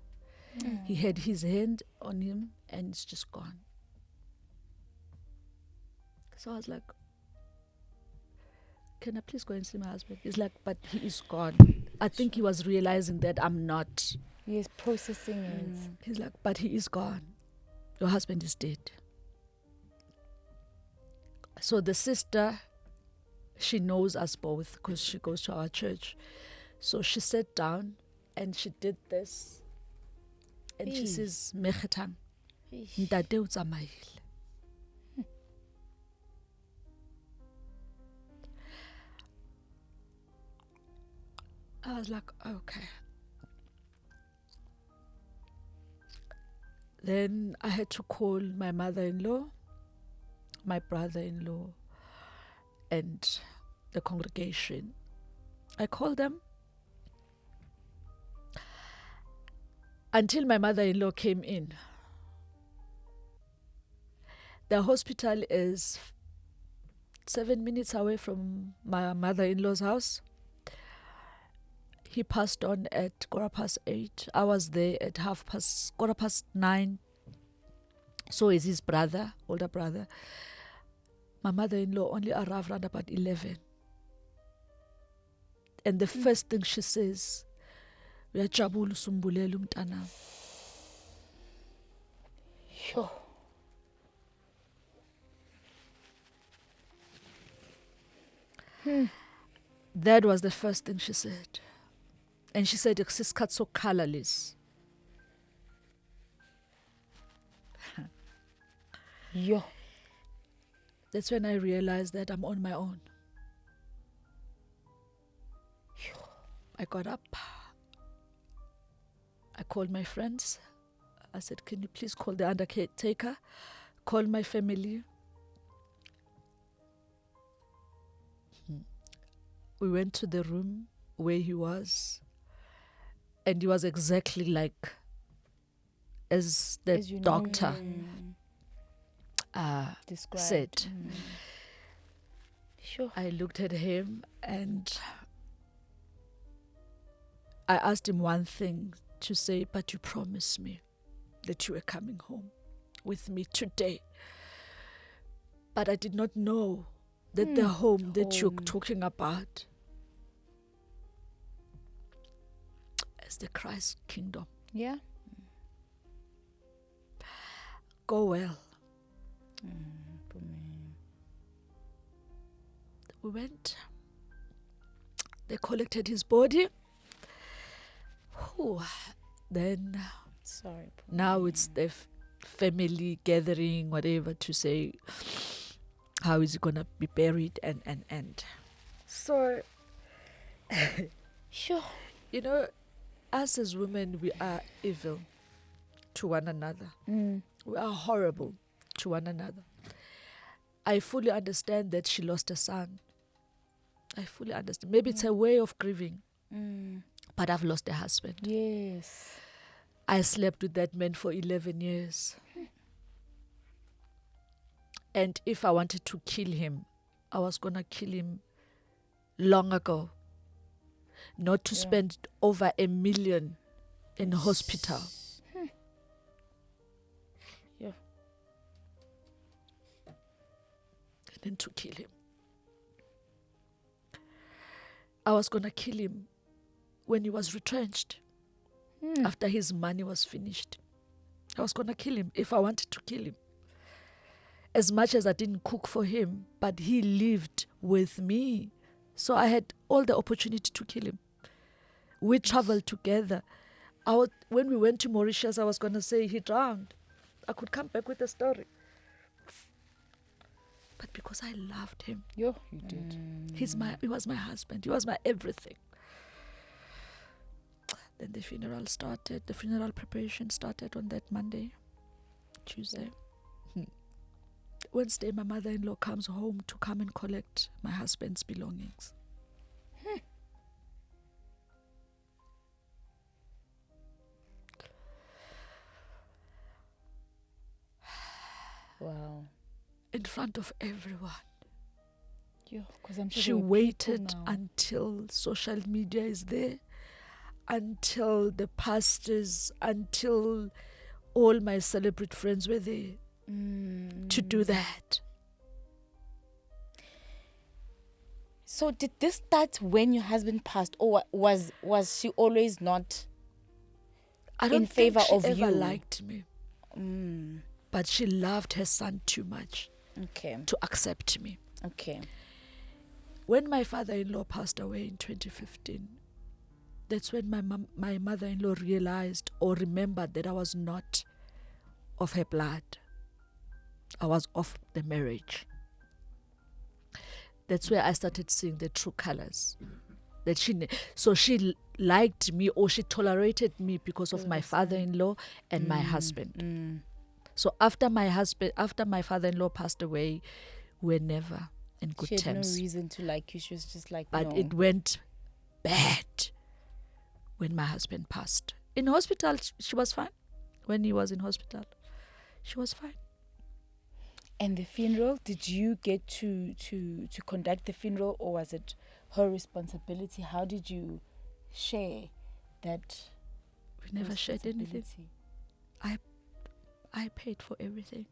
He had his hand on him and it's just gone. So I was like, can I please go and see my husband? He's like, but he is gone. I think he was realizing that I'm not. He is processing it. He's like, but he is gone. Your husband is dead. So the sister, she knows us both because she goes to our church. So she sat down and she did this. And she says, Khethang, ntate o tsamaile. I was like, okay. Then I had to call my mother-in-law, my brother-in-law, and the congregation. I called them until my mother-in-law came in. The hospital is 7 minutes away from my mother-in-law's house. He passed on at 8:15. I was there at 9:15. So is his brother, older brother. My mother-in-law only arrived around about 11. And the first thing she says, uyajabula usumbulela umntana. Sure. That was the first thing she said. And she said, "Sis so colorless." Yo. That's when I realized that I'm on my own. I got up. I called my friends. I said, can you please call the undertaker? Call my family. We went to the room where he was. And he was exactly like as the doctor said. Sure. I looked at him and I asked him one thing to say, but you promised me that you were coming home with me today. But I did not know that the home that you're talking about is the Christ kingdom. Yeah. Go well. We went. They collected his body. Whew. Then Sorry. now it's the family gathering, whatever, to say how is he gonna be buried and. So, Sure. you know, us as women, we are evil to one another. We are horrible to one another. I fully understand that she lost a son. I fully understand. Maybe it's a way of grieving. But I've lost a husband. Yes. I slept with that man for 11 years. And if I wanted to kill him, I was going to kill him long ago. Not to spend over $1 million in hospital. Yeah. And then to kill him. I was going to kill him when he was retrenched. After his money was finished. I was going to kill him if I wanted to kill him. As much as I didn't cook for him, but he lived with me. So I had all the opportunity to kill him. We traveled together. When we went to Mauritius, I was going to say he drowned. I could come back with a story. But because I loved him. You did. He was my husband. He was my everything. Then the funeral started. The funeral preparation started on that Monday, Tuesday. Wednesday, my mother-in-law comes home to come and collect my husband's belongings. Wow. In front of everyone. Yeah, 'cause I'm sure She there were waited people now. until social media is there, until the pastors, until all my celebrity friends were there to do that. So did this start when your husband passed, or was she always not I don't in favor think she of ever you? liked me. But she loved her son too much Okay. to accept me. Okay. When my father-in-law passed away in 2015, that's when my mother-in-law realized or remembered that I was not of her blood. I was of the marriage. That's where I started seeing the true colors. So she liked me, or she tolerated me because of my father-in-law and my husband. So after my father-in-law passed away, we're never in good She had terms. no reason to like you. She was just like, But no. it went bad when my husband passed. In hospital, she was fine. When he was in hospital, she was fine. And the funeral, did you get to conduct the funeral, or was it her responsibility? How did you share that? We never shared anything. I paid for everything.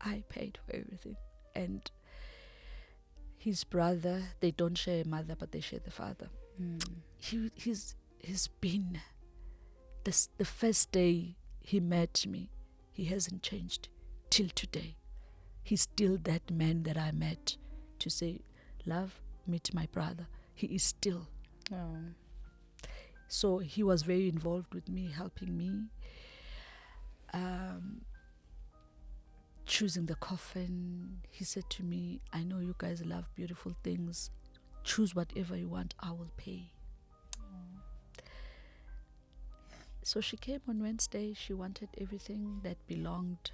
I paid for everything. And his brother, they don't share a mother, but they share the father. He's been, the first day he met me, he hasn't changed till today. He's still that man that I met to say, love, meet my brother. He is still. Oh. So he was very involved with me, helping me. Choosing the coffin. He said to me, I know you guys love beautiful things. Choose whatever you want, I will pay. So she came on Wednesday. She wanted everything that belonged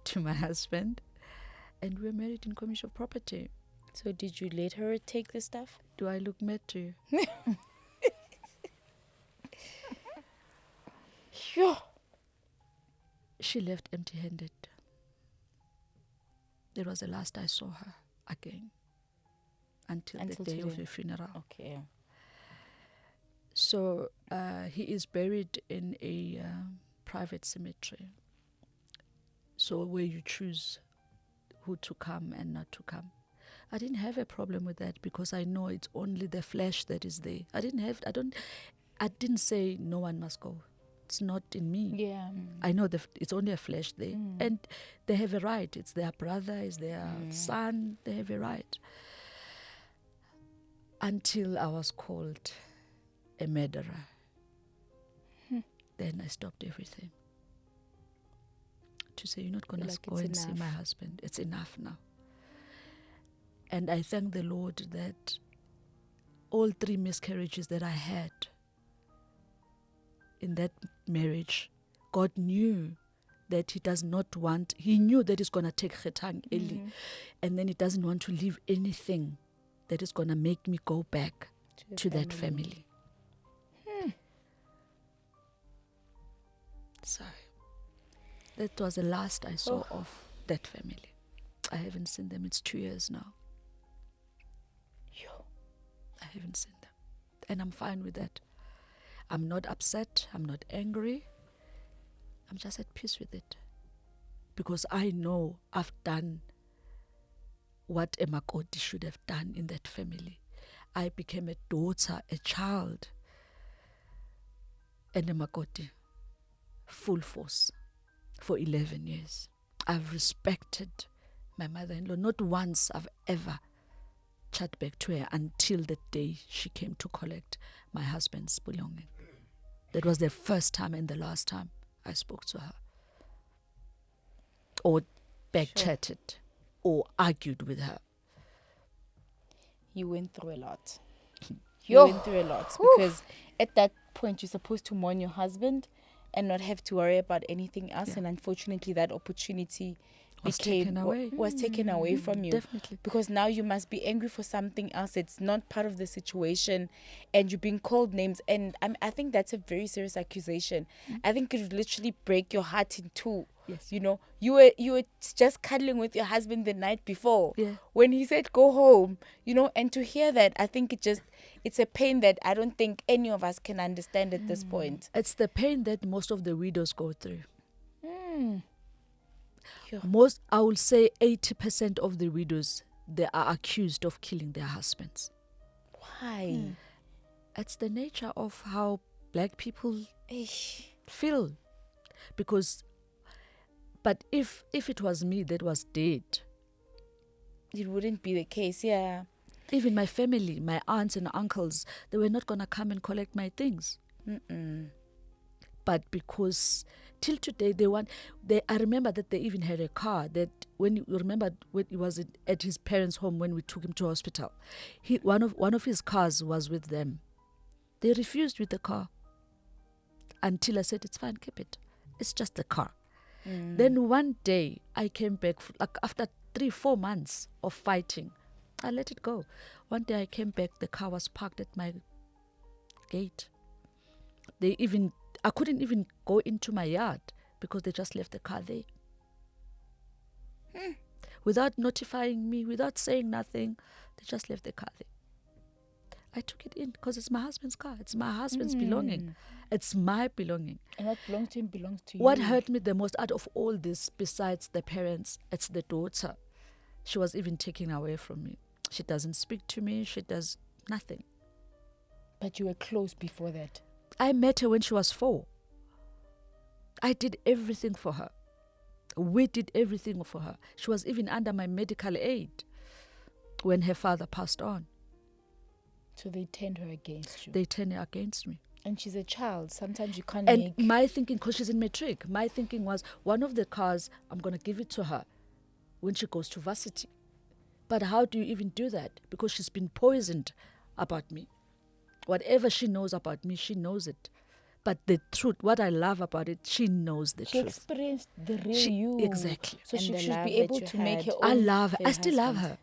to my husband. And we were married in commission of property. So did you let her take the stuff? Do I look mad to you? Sure. She left empty-handed. That was the last I saw her again. Until the day of today. her funeral. Okay. So he is buried in a private cemetery. So where you choose who to come and not to come. I didn't have a problem with that because I know it's only the flesh that is there. I didn't say no one must go. It's not in me. Yeah. I know it's only a flesh there. And they have a right. It's their brother, it's their son. They have a right. Until I was called a murderer. Then I stopped everything. To say, you're not going to go and see my husband. It's enough now. And I thank the Lord that all 3 miscarriages that I had in that marriage, God knew that he knew that he's going to take Khethang early. And then he doesn't want to leave anything that is going to make me go back to that family. So that was the last I saw of that family. I haven't seen them. It's 2 years now. I haven't seen them. And I'm fine with that. I'm not upset. I'm not angry. I'm just at peace with it. Because I know I've done what a Makoti should have done in that family. I became a daughter, a child, and a Makoti, full force, for 11 years. I've respected my mother-in-law. Not once I've ever chat back to her until the day she came to collect my husband's belonging. That was the first time and the last time I spoke to her. Or back-chatted or argued with her. You went through a lot. You went through a lot because at that point you're supposed to mourn your husband and not have to worry about anything else. And unfortunately that opportunity was taken away from you. Definitely. Because now you must be angry for something else. It's not part of the situation and you're being called names. And I think that's a very serious accusation. I think it would literally break your heart in two. Yes. You know, you were just cuddling with your husband the night before. Yeah. When he said go home, you know, and to hear that, I think it's a pain that I don't think any of us can understand at this point. It's the pain that most of the widows go through. Sure. I will say 80% of the widows, they are accused of killing their husbands. Why? It's the nature of how black people feel. But if it was me that was dead, it wouldn't be the case, yeah. Even my family, my aunts and uncles, they were not going to come and collect my things. But because till today I remember that they even had a car that when he was at his parents' home when we took him to hospital, one of his cars was with them. They refused with the car until I said, it's fine, keep it. It's just the car. Then one day I came back, like after 3-4 months of fighting, I let it go. One day I came back, the car was parked at my gate. I couldn't even go into my yard because they just left the car there. Without notifying me, without saying nothing, they just left the car there. I took it in because it's my husband's car. It's my husband's belonging. It's my belonging. And what belongs to him belongs to you. What hurt me the most out of all this, besides the parents, it's the daughter. She was even taken away from me. She doesn't speak to me. She does nothing. But you were close before that. I met her when she was 4. I did everything for her. We did everything for her. She was even under my medical aid when her father passed on. So they turned her against you. They turned her against me. And she's a child. Sometimes you can't And my thinking, because she's in matric, my thinking was, one of the cars, I'm going to give it to her when she goes to varsity. But how do you even do that? Because she's been poisoned about me. Whatever she knows about me, she knows it. But the truth, what I love about it, she knows the truth. She experienced the real you. Exactly. So she should be able to make her own. I love her. I still love her.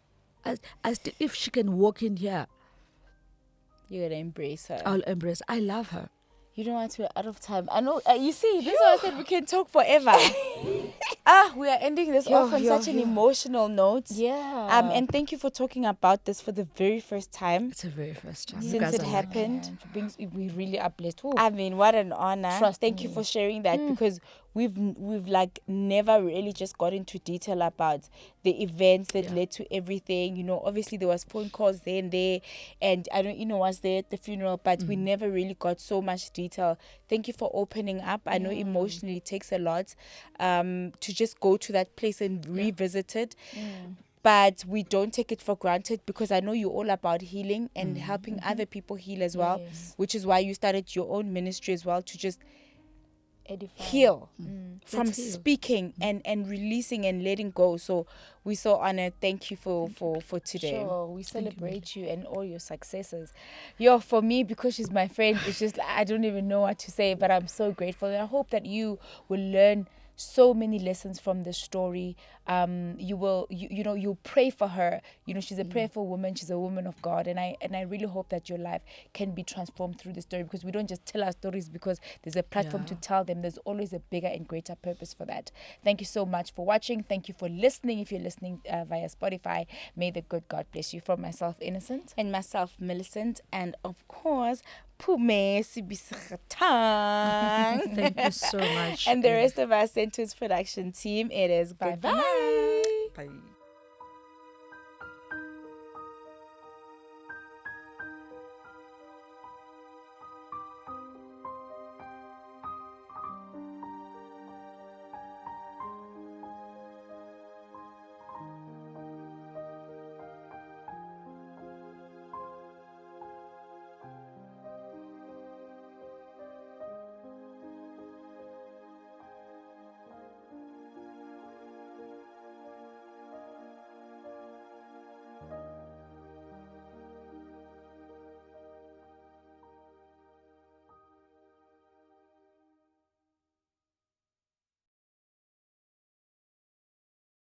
If she can walk in here, you're going to embrace her. I'll embrace. I love her. You know what? We're out of time. I know. You see, this is why I said we can talk forever. We are ending this off on such an emotional note. Yeah. And thank you for talking about this for the very first time. It's the very first time. Since it happened. We really are blessed. Ooh. I mean, what an honor. Thank you for sharing that, because we've like never really just got into detail about the events that led to everything. You know, obviously there was phone calls there and there, and I don't, was there at the funeral, but we never really got so much detail. Thank you for opening up. I know emotionally it takes a lot to just go to that place and revisit it. But we don't take it for granted, because I know you're all about healing and helping other people heal as well, which is why you started your own ministry as well, to just heal from speaking and releasing and letting go. So we're so honored. Thank you for today. Sure, we celebrate you and all your successes. For me, because she's my friend, it's just I don't even know what to say, but I'm so grateful, and I hope that you will learn so many lessons from this story. You'll pray for her. She's a prayerful woman. She's a woman of God, and I really hope that your life can be transformed through the story, because we don't just tell our stories because there's a platform to tell them. There's always a bigger and greater purpose for that. Thank you so much for watching. Thank you for listening. If you're listening via Spotify, may the good God bless you. From myself, Innocent, and myself, Millicent, and of course, Phume Sibisi Khethang. Thank you so much. And the rest of our Centtwinz production team, it is bye-bye. Bye.